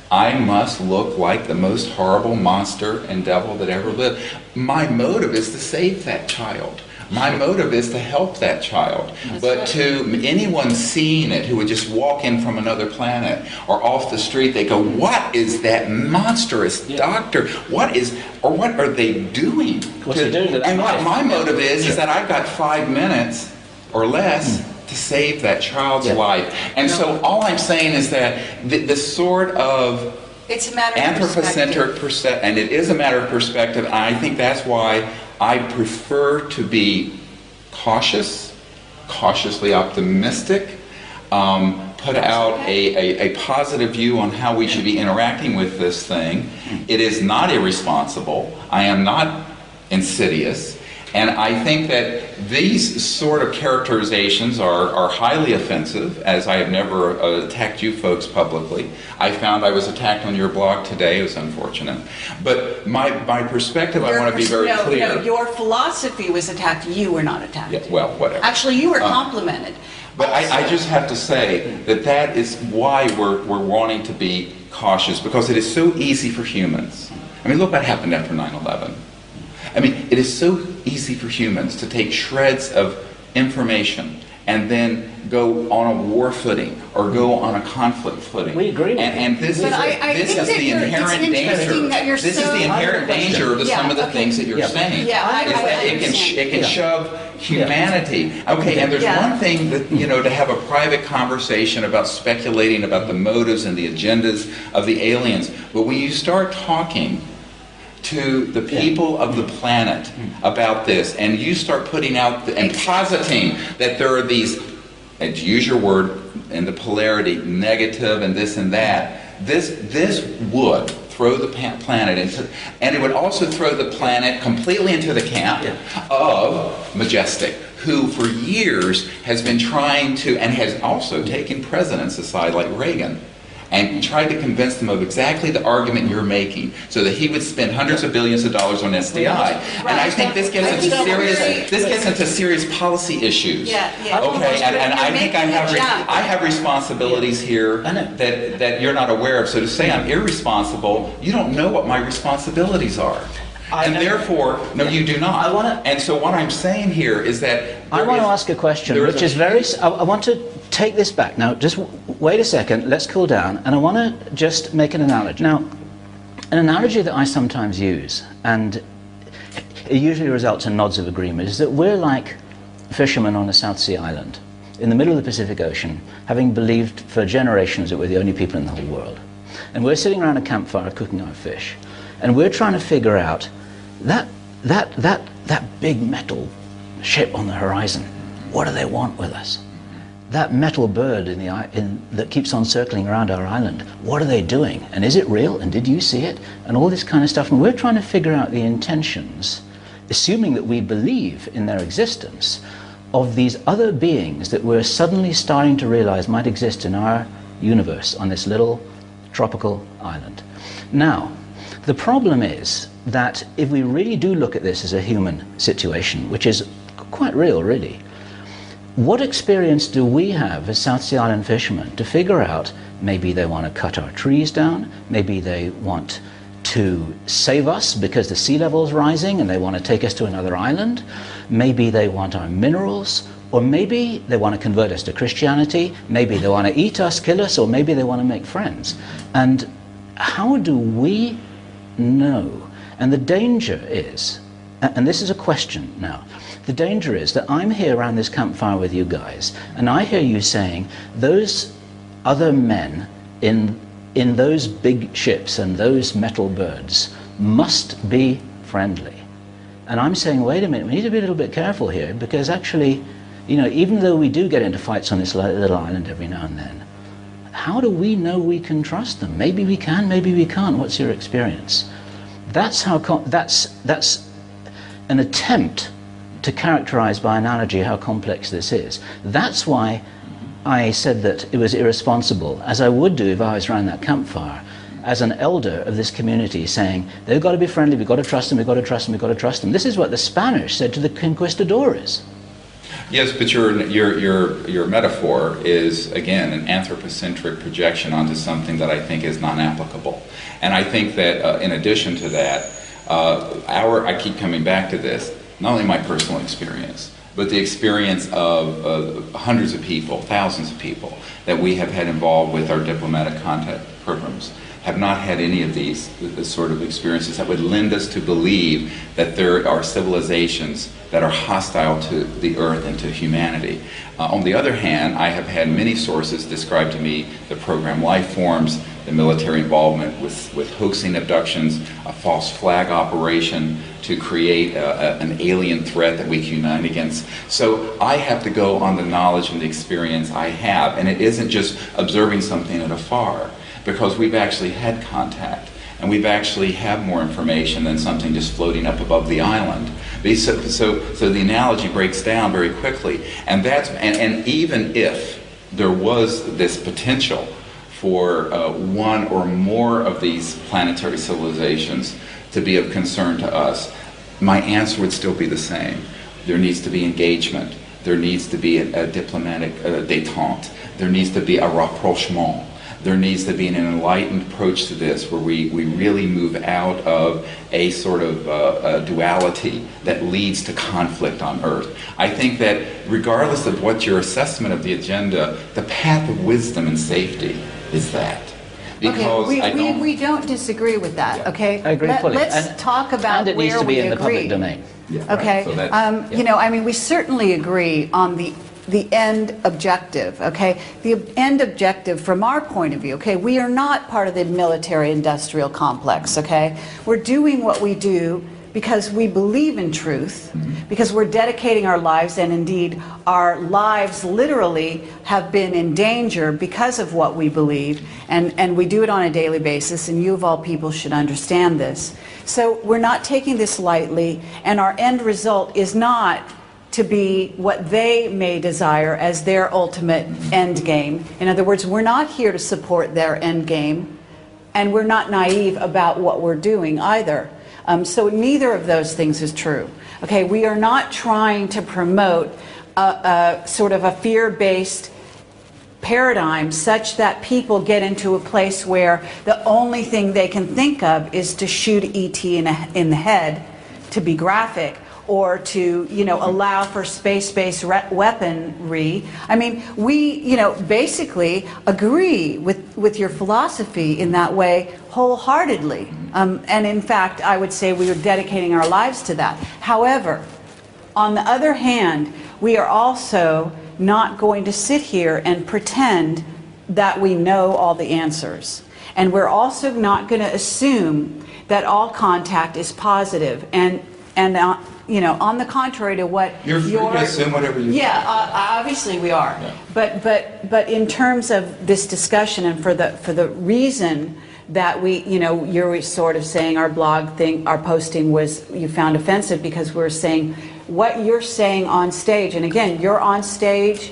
I must look like the most horrible monster and devil that ever lived. My motive is to save that child. My motive is to help that child. But to anyone seeing it who would just walk in from another planet or off the street, they go, what is that monstrous doctor? What are they doing? And what my motive is that I've got 5 minutes or less to save that child's life. And so all I'm saying is that this sort of it's a matter of anthropocentric perspective, and it is a matter of perspective, and I think that's why I prefer to be cautiously optimistic, put out a positive view on how we should be interacting with this thing. It is not irresponsible. I am not insidious. And I think that these sort of characterizations are highly offensive, as I have never attacked you folks publicly. I found I was attacked on your blog today. It was unfortunate. But my perspective, I want to be very clear. No, your philosophy was attacked. You were not attacked. Yeah, well, whatever. Actually, you were complimented. But I just have to say that is why we're wanting to be cautious, because it is so easy for humans. I mean, look what happened after 9/11. I mean, it is so easy for humans to take shreds of information and then go on a war footing or go on a conflict footing. We agree. And this is the inherent danger. This is the inherent danger of some of the things that you're saying. Yeah, is that it can shove humanity. Okay, and there's one thing that, to have a private conversation about speculating about the motives and the agendas of the aliens, but when you start talking to the people of the planet about this, and you start putting out and positing that there are these and to use your word, in the polarity, negative and this and that, this would throw the planet into, and it would also throw the planet completely into the camp of Majestic, who for years has been trying to, and has also taken presidents aside like Reagan, and tried to convince them of exactly the argument you're making, so that he would spend hundreds of billions of dollars on SDI. And I think this gets into serious policy issues. Yeah. Okay, and I think I have responsibilities here that you're not aware of. So to say I'm irresponsible, you don't know what my responsibilities are. And therefore, no, you do not. And so what I'm saying here is that I want to ask a question, which is very. I want to take this back. Now, just wait a second. Let's cool down. And I want to just make an analogy. Now, an analogy that I sometimes use, and it usually results in nods of agreement, is that we're like fishermen on a South Sea island in the middle of the Pacific Ocean, having believed for generations that we're the only people in the whole world. And we're sitting around a campfire cooking our fish. And we're trying to figure out that big metal ship on the horizon. What do they want with us? That metal bird that keeps on circling around our island. What are they doing? And is it real? And did you see it? And all this kind of stuff. And we're trying to figure out the intentions, assuming that we believe in their existence, of these other beings that we're suddenly starting to realize might exist in our universe on this little tropical island. Now, the problem is that if we really do look at this as a human situation, which is quite real, really, what experience do we have as South Sea Island fishermen to figure out maybe they want to cut our trees down, maybe they want to save us because the sea level is rising and they want to take us to another island, maybe they want our minerals, or maybe they want to convert us to Christianity, maybe they want to eat us, kill us, or maybe they want to make friends. And how do we know? And the danger is, and this is a question now, the danger is that I'm here around this campfire with you guys, and I hear you saying those other men in those big ships and those metal birds must be friendly. And I'm saying, wait a minute, we need to be a little bit careful here, because actually, you know, even though we do get into fights on this little island every now and then, how do we know we can trust them? Maybe we can, maybe we can't. What's your experience? That's an attempt to characterize by analogy how complex this is. That's why I said that it was irresponsible, as I would do if I was around that campfire, as an elder of this community, saying, they've got to be friendly, we've got to trust them, we've got to trust them, we've got to trust them. This is what the Spanish said to the conquistadores. Yes, but your metaphor is, again, an anthropocentric projection onto something that I think is non-applicable. And I think that in addition to that, I keep coming back to this, not only my personal experience, but the experience of hundreds of people, thousands of people that we have had involved with our diplomatic contact programs, have not had any of these sort of experiences that would lend us to believe that there are civilizations that are hostile to the earth and to humanity. On the other hand, I have had many sources describe to me the program life forms, the military involvement with hoaxing abductions, a false flag operation to create an alien threat that we can unite against. So I have to go on the knowledge and the experience I have, and it isn't just observing something at afar, because we've actually had contact, and we've actually have more information than something just floating up above the island. So the analogy breaks down very quickly, and even if there was this potential for one or more of these planetary civilizations to be of concern to us, my answer would still be the same. There needs to be engagement. There needs to be a diplomatic détente. There needs to be a rapprochement. There needs to be an enlightened approach to this, where we really move out of a sort of duality that leads to conflict on Earth. I think that regardless of what your assessment of the agenda, the path of wisdom and safety is that. Because okay, we don't disagree with that, yeah. okay? I agree fully. Let's talk about and it needs where to be we in the public agree. domain. Yeah, okay, right. So you know, I mean, we certainly agree on the end objective, okay? The end objective from our point of view, okay? We are not part of the military-industrial complex, okay? We're doing what we do because we believe in truth, because we're dedicating our lives, and indeed our lives literally have been in danger because of what we believe, and we do it on a daily basis, and you of all people should understand this. So we're not taking this lightly, and our end result is not to be what they may desire as their ultimate end game. In other words, we're not here to support their end game, and we're not naive about what we're doing either. So neither of those things is true. Okay, we are not trying to promote a sort of a fear-based paradigm such that people get into a place where the only thing they can think of is to shoot ET in the head, to be graphic, or to, you know, allow for space-based weaponry. I mean, we, you know, basically agree with your philosophy in that way wholeheartedly. And in fact, I would say we are dedicating our lives to that. However, on the other hand, we are also not going to sit here and pretend that we know all the answers. And we're also not going to assume that all contact is positive. And you know, on the contrary to what you're free to assume whatever you yeah, obviously we are. Yeah. But in terms of this discussion, and for the reason that we, you know, you're sort of saying our blog thing, our posting was you found offensive because we're saying what you're saying on stage, and again, you're on stage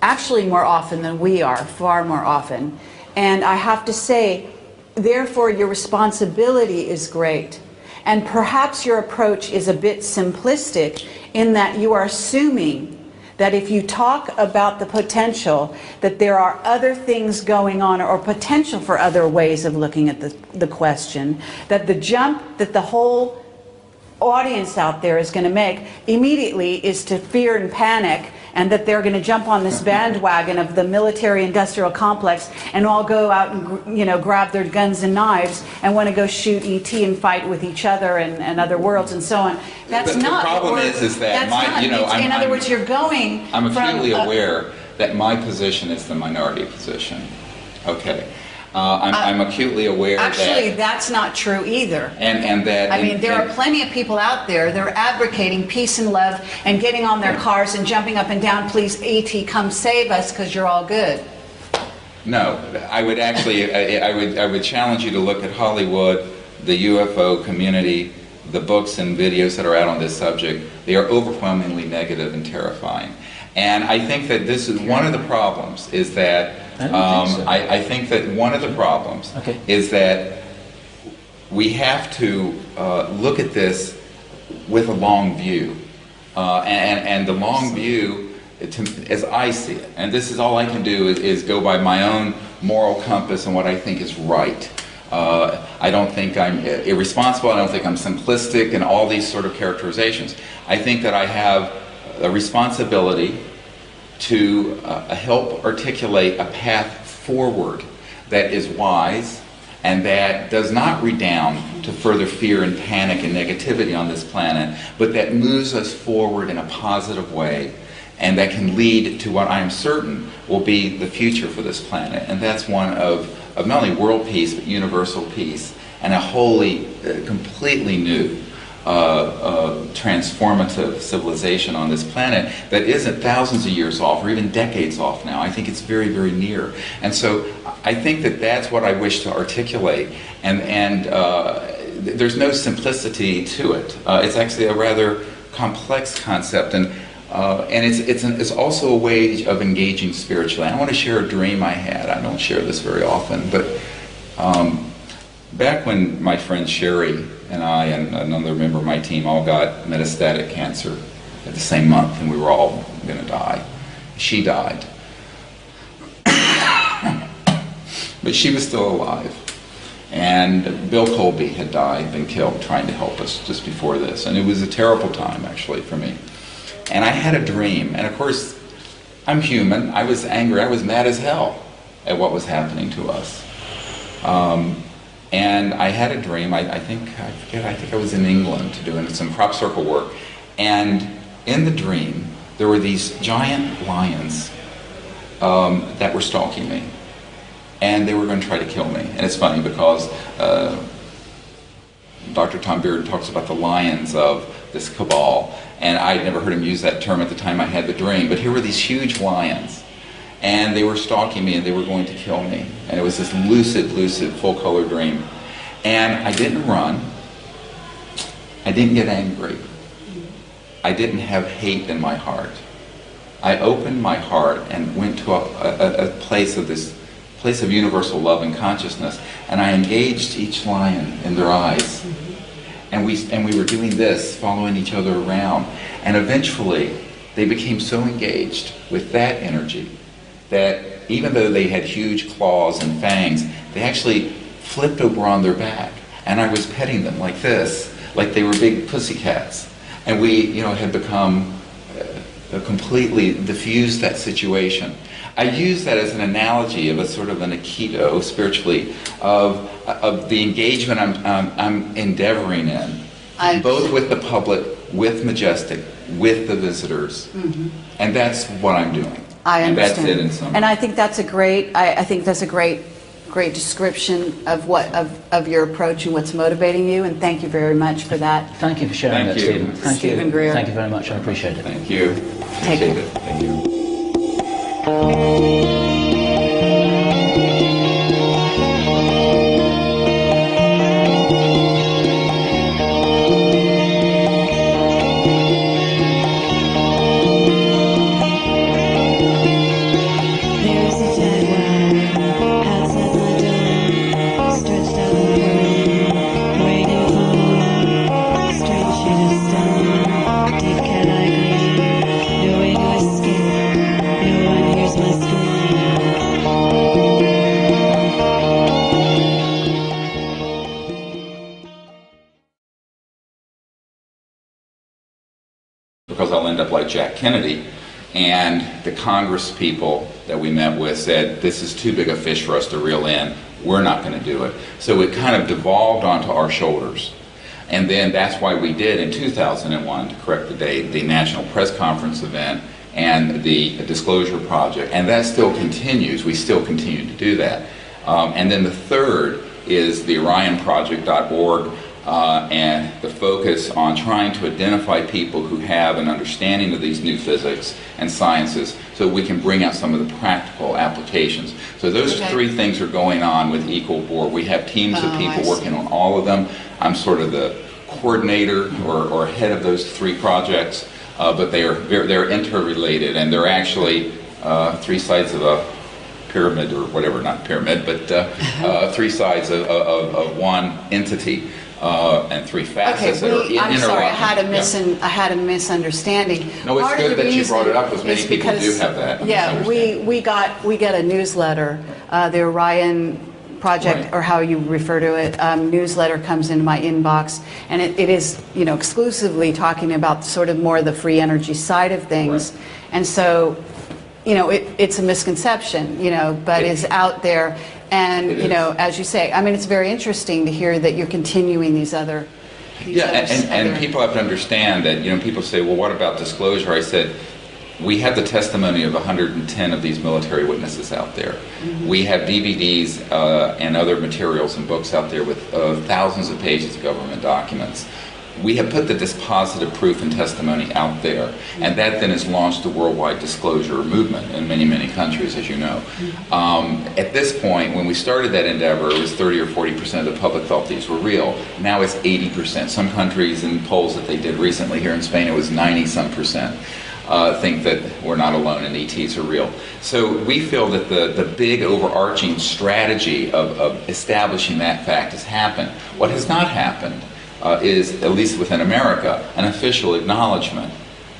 actually more often than we are, far more often. And I have to say, therefore, your responsibility is great. And perhaps your approach is a bit simplistic in that you are assuming that if you talk about the potential, that there are other things going on or potential for other ways of looking at the question, that the jump that the whole audience out there is going to make immediately is to fear and panic, and that they're going to jump on this bandwagon of the military-industrial complex and all go out and, you know, grab their guns and knives and want to go shoot ET and fight with each other and other worlds and so on. That's not. The problem is that my, you know, in other words, you're going. I'm acutely aware that my position is the minority position. Okay. I'm acutely aware actually, that... that's not true either. And that... I mean, there are plenty of people out there that are advocating peace and love and getting on their cars and jumping up and down, please, ET, come save us because you're all good. No, I would actually, I would challenge you to look at Hollywood, the UFO community, the books and videos that are out on this subject. They are overwhelmingly negative and terrifying. And I think that this is one of the problems, is that I think that one of the problems is that we have to look at this with a long view. And the long view, as I see it, and this is all I can do is go by my own moral compass and what I think is right. I don't think I'm irresponsible, I don't think I'm simplistic and all these sort of characterizations. I think that I have a responsibility to help articulate a path forward that is wise and that does not redound to further fear and panic and negativity on this planet, but that moves us forward in a positive way and that can lead to what I am certain will be the future for this planet. And that's one of not only world peace, but universal peace, and a wholly, completely new transformative civilization on this planet that isn't thousands of years off or even decades off now. I think it's very, very near. And so I think that that's what I wish to articulate. And there's no simplicity to it. It's actually a rather complex concept. And it's also a way of engaging spiritually. I want to share a dream I had. I don't share this very often, but back when my friend Sherry and I and another member of my team all got metastatic cancer at the same month, and we were all going to die. She died. But she was still alive. And Bill Colby had died, been killed, trying to help us just before this. And it was a terrible time, actually, for me. And I had a dream. And of course, I'm human. I was angry. I was mad as hell at what was happening to us. And I had a dream. I think I was in England doing some crop circle work. And in the dream, there were these giant lions that were stalking me. And they were going to try to kill me. And it's funny because Dr. Tom Beard talks about the lions of this cabal, and I'd never heard him use that term at the time I had the dream, but here were these huge lions, and they were stalking me and they were going to kill me, and it was this lucid, full-color dream. And I didn't run, I didn't get angry, I didn't have hate in my heart. I opened my heart and went to a place of universal love and consciousness, and I engaged each lion in their eyes. And we were doing this, following each other around. And eventually, they became so engaged with that energy that even though they had huge claws and fangs, they actually flipped over on their back. And I was petting them like this, like they were big pussycats. And we, had become completely diffused that situation. I use that as an analogy of a sort of an aikido, spiritually, of the engagement I'm endeavoring in, both with the public, with Majestic, with the visitors, and that's what I'm doing. I understand. And that's it in summary. And I think that's a great. I think that's a great description of of your approach and what's motivating you. And thank you very much for that. Thank you for sharing that, Stephen. Thank you. Steven Greer. Thank you very much. I appreciate it. Thank you. Take Appreciate care. it. Thank you. Because I'll end up like Jack Kennedy, and the Congress people that we met with said, this is too big a fish for us to reel in, we're not going to do it. So it kind of devolved onto our shoulders. And then that's why we did in 2001, to correct the date, the National Press Conference event and the Disclosure Project, and that still continues. We still continue to do that. And then the third is the OrionProject.org, and the focus on trying to identify people who have an understanding of these new physics and sciences so we can bring out some of the practical applications. So those three things are going on with Equal Board. We have teams of people working on all of them. I'm sort of the coordinator or head of those three projects, but they're interrelated, and they're actually three sides of a pyramid, or whatever, not pyramid, but three sides of one entity. And three facets that are interlocking. I'm sorry, I had a misunderstanding. No, it's good that you brought it up, because many people do have that. Yeah, we get a newsletter, the Orion Project, or how you refer to it, newsletter comes into my inbox, and it is, exclusively talking about sort of more the free energy side of things, right. And so, it's a misconception, but is out there. And, as you say, I mean, it's very interesting to hear that you're continuing these other... and people have to understand that, people say, well, what about disclosure? I said, we have the testimony of 110 of these military witnesses out there. Mm-hmm. We have DVDs and other materials and books out there with thousands of pages of government documents. We have put the dispositive proof and testimony out there, and that then has launched a worldwide disclosure movement in many, many countries, as you know. At this point, when we started that endeavor, it was 30 or 40% of the public thought these were real. Now it's 80%. Some countries, in polls that they did recently here in Spain, it was 90-some%. Think that we're not alone and ETs are real. So we feel that the big overarching strategy of establishing that fact has happened. What has not happened is, at least within America, an official acknowledgement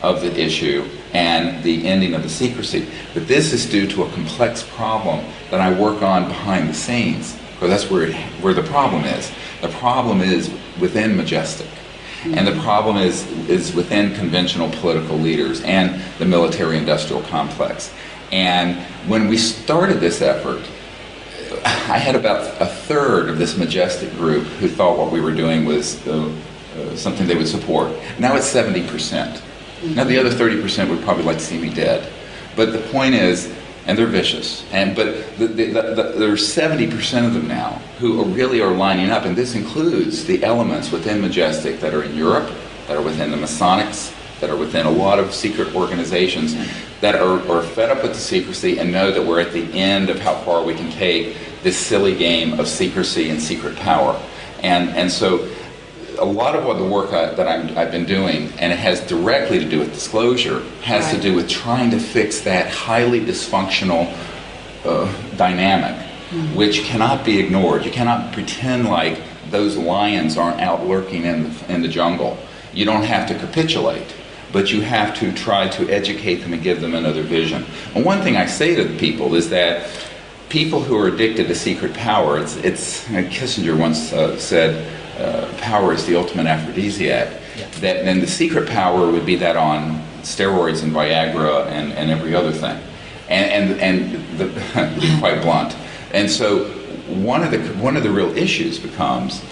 of the issue and the ending of the secrecy. But this is due to a complex problem that I work on behind the scenes, because that's where the problem is. The problem is within Majestic. And the problem is within conventional political leaders and the military-industrial complex. And when we started this effort, I had about a third of this Majestic group who thought what we were doing was something they would support. Now it's 70%. Now the other 30% would probably like to see me dead. But the point is, and they're vicious. But there's 70% of them now who really are lining up, and this includes the elements within Majestic that are in Europe, that are within the Masonics, that are within a lot of secret organizations that are fed up with the secrecy and know that we're at the end of how far we can take this silly game of secrecy and secret power. And so a lot of what the work that I've been doing, and it has directly to do with disclosure, has to do with trying to fix that highly dysfunctional dynamic, which cannot be ignored. You cannot pretend like those lions aren't out lurking in the jungle. You don't have to capitulate, but you have to try to educate them and give them another vision. And one thing I say to people is that people who are addicted to secret power, Kissinger once said, power is the ultimate aphrodisiac. Yeah. That then the secret power would be that on steroids and Viagra and every other thing, to be quite blunt. And so one of the real issues becomes,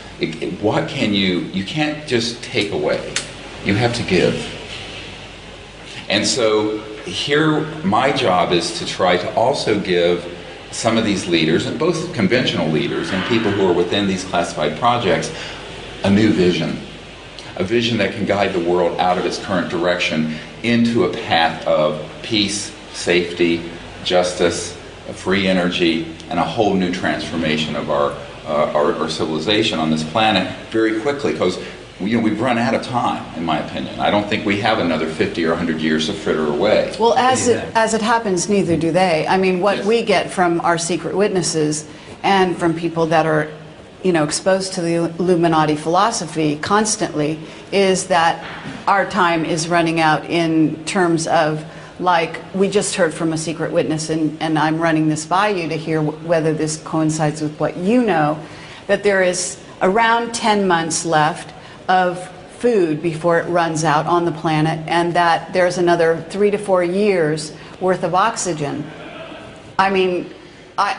what can you can't just take away, you have to give. And so here my job is to try to also give some of these leaders, and both conventional leaders and people who are within these classified projects, a new vision. A vision that can guide the world out of its current direction into a path of peace, safety, justice, free energy, and a whole new transformation of our civilization on this planet very quickly, because we've run out of time, in my opinion. I don't think we have another 50 or 100 years to fritter away. Well, as it happens, neither do they. I mean, what we get from our secret witnesses and from people that are, exposed to the Illuminati philosophy constantly is that our time is running out in terms of, like, we just heard from a secret witness, and I'm running this by you to hear whether this coincides with what you know, that there is around 10 months left of food before it runs out on the planet, and that there's another 3 to 4 years worth of oxygen. I mean, I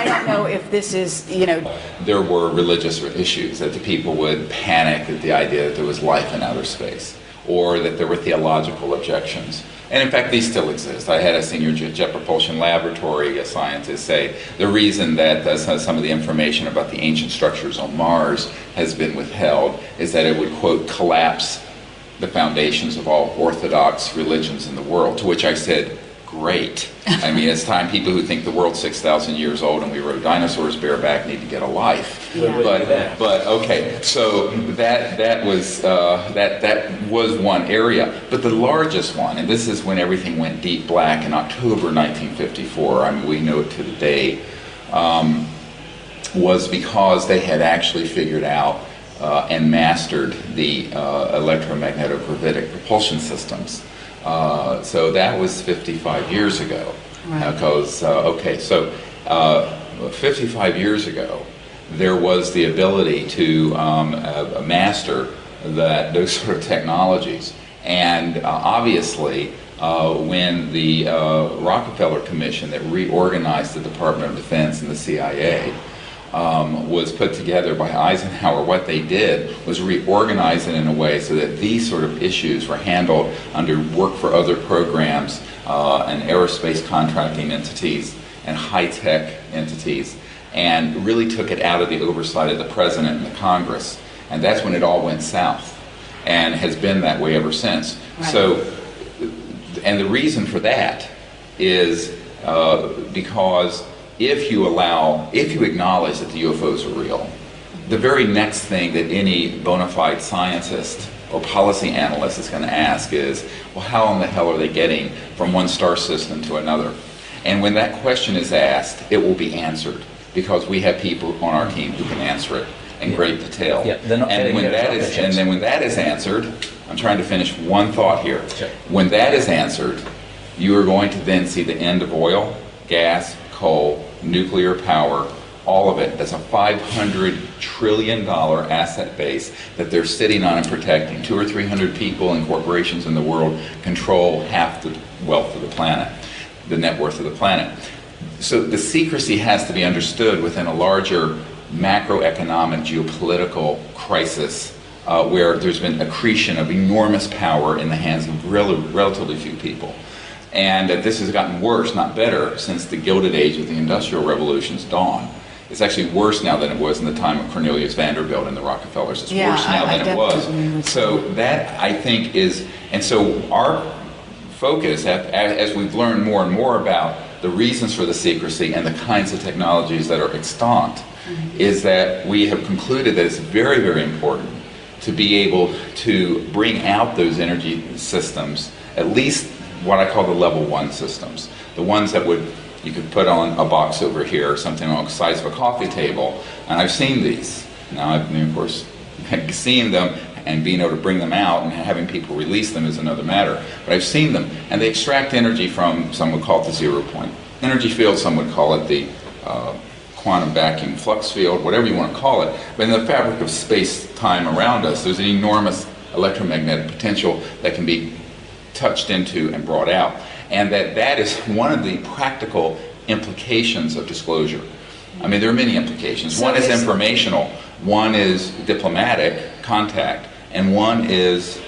don't know if this is, There were religious issues that the people would panic at the idea that there was life in outer space, or that there were theological objections. And in fact, these still exist. I had a senior Jet Propulsion Laboratory scientist say the reason that some of the information about the ancient structures on Mars has been withheld is that it would, quote, collapse the foundations of all orthodox religions in the world, to which I said, great. I mean, it's time people who think the world's 6,000 years old and we rode dinosaurs bareback need to get a life. Yeah. But okay, so that was one area. But the largest one, and this is when everything went deep black in October 1954, I mean, we know it to the day, was because they had actually figured out and mastered the electromagnetic-gravitic propulsion systems. So that was 55 years ago. Right. Because, 55 years ago, there was the ability to master those sort of technologies. And obviously, when the Rockefeller Commission that reorganized the Department of Defense and the CIA was put together by Eisenhower, what they did was reorganize it in a way so that these sort of issues were handled under work for other programs and aerospace contracting entities and high-tech entities, and really took it out of the oversight of the President and the Congress. And that's when it all went south, and has been that way ever since. Right. So, and the reason for that is because if you acknowledge that the UFOs are real, the very next thing that any bona fide scientist or policy analyst is going to ask is, well, how in the hell are they getting from one star system to another? And when that question is asked, it will be answered, because we have people on our team who can answer it in great detail. Yeah, they're not and then when that is answered, I'm trying to finish one thought here. Sure. When that is answered, you are going to then see the end of oil, gas, coal, nuclear power, all of it. That's a $500 trillion asset base that they're sitting on and protecting. 200 or 300 people and corporations in the world control half the wealth of the planet, the net worth of the planet. So the secrecy has to be understood within a larger macroeconomic geopolitical crisis where there's been accretion of enormous power in the hands of relatively few people. And that this has gotten worse, not better, since the Gilded Age of the Industrial Revolution's dawn. It's actually worse now than it was in the time of Cornelius Vanderbilt and the Rockefellers. It's worse now than it was. So that, I think, is, and so our focus, as we've learned more and more about the reasons for the secrecy and the kinds of technologies that are extant, is that we have concluded that it's very, very important to be able to bring out those energy systems, at least what I call the level 1 systems, the ones that you could put on a box over here, something on the size of a coffee table, and I've seen these. Now, I've, of course, seen them, and being able to bring them out and having people release them is another matter. But I've seen them, and they extract energy from, some would call it the 0 point energy field, some would call it the quantum vacuum flux field, whatever you want to call it. But in the fabric of space-time around us, there's an enormous electromagnetic potential that can be touched into and brought out. And that is one of the practical implications of disclosure. I mean, there are many implications. So one is informational, one is diplomatic contact, and one is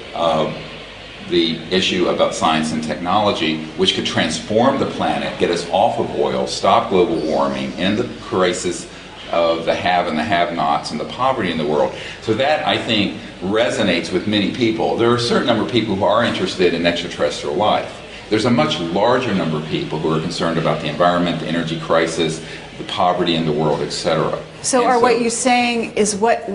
the issue about science and technology, which could transform the planet, get us off of oil, stop global warming, end the crisis of the have and the have-nots and the poverty in the world. So that, I think, resonates with many people. There are a certain number of people who are interested in extraterrestrial life. There's a much larger number of people who are concerned about the environment, the energy crisis, the poverty in the world, etc. So what you're saying is what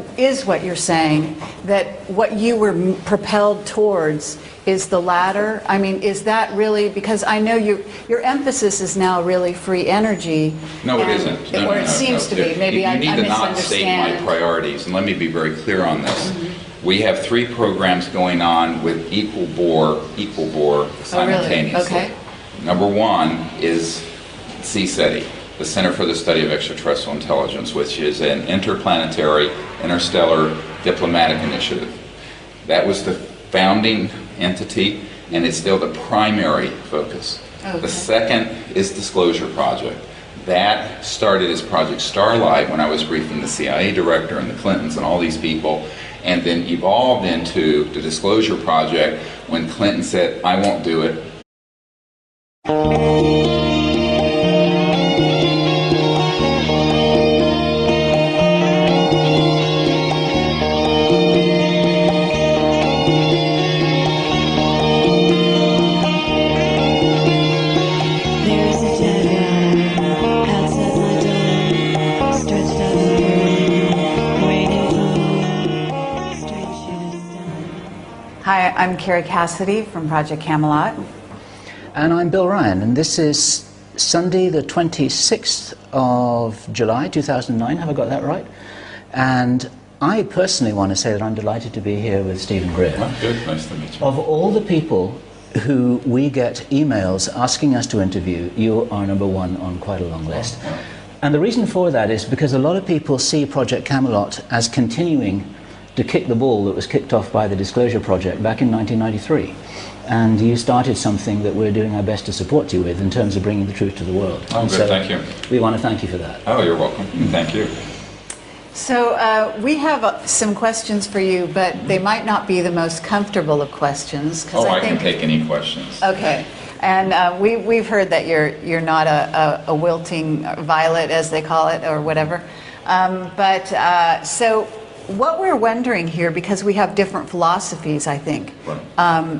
you're saying, that what you were propelled towards is the latter? I mean, is that really, because I know your emphasis is now really free energy. No, it isn't. No, or it seems to be. Maybe I misunderstand. You need to not state my priorities, and let me be very clear on this. We have 3 programs going on with equal bore simultaneously. Oh, really? Okay. Number 1 is CSETI, the Center for the Study of Extraterrestrial Intelligence, which is an interplanetary, interstellar diplomatic initiative. That was the founding entity, and it's still the primary focus. Okay. The second is Disclosure Project. That started as Project Starlight when I was briefing the CIA director and the Clintons and all these people, and then evolved into the Disclosure Project when Clinton said, "I won't do it." Hi, I'm Carrie Cassidy from Project Camelot. And I'm Bill Ryan, and this is Sunday the 26th of July 2009, have I got that right? And I personally want to say that I'm delighted to be here with Steven Greer. Well, good, nice to meet you. Of all the people who we get emails asking us to interview, you are number 1 on quite a long list. Oh, yeah. And the reason for that is because a lot of people see Project Camelot as continuing to kick the ball that was kicked off by the Disclosure Project back in 1993. And you started something that we're doing our best to support you with in terms of bringing the truth to the world. Oh, good, so thank you. We want to thank you for that. Oh, you're welcome. Thank you. So we have some questions for you, but they might not be the most comfortable of questions. Oh, I can take any questions. Okay. And we've heard that you're not a wilting violet, as they call it, or whatever. So what we're wondering here, because we have different philosophies, I think, right,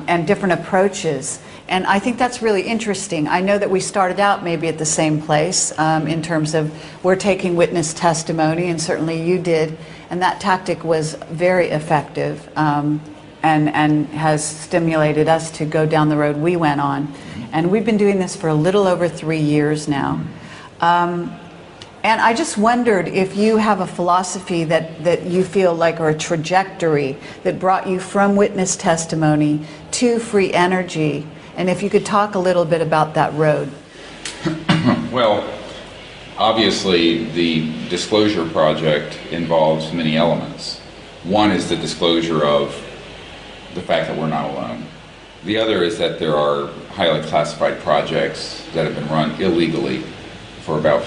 and different approaches, and I think that's really interesting. I know that we started out maybe at the same place in terms of we're taking witness testimony, and certainly you did, and that tactic was very effective and has stimulated us to go down the road we went on. And we've been doing this for a little over 3 years now. And I just wondered if you have a philosophy that you feel like, or a trajectory that brought you from witness testimony to free energy, and if you could talk a little bit about that road. Well, obviously the Disclosure Project involves many elements. One is the disclosure of the fact that we're not alone. The other is that there are highly classified projects that have been run illegally for about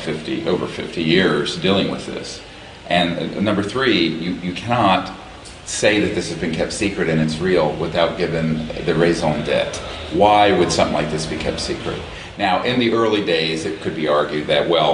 over 50 years dealing with this. And number 3, you cannot say that this has been kept secret and it's real without giving the raison d'etre. Why would something like this be kept secret? Now, in the early days, it could be argued that, well,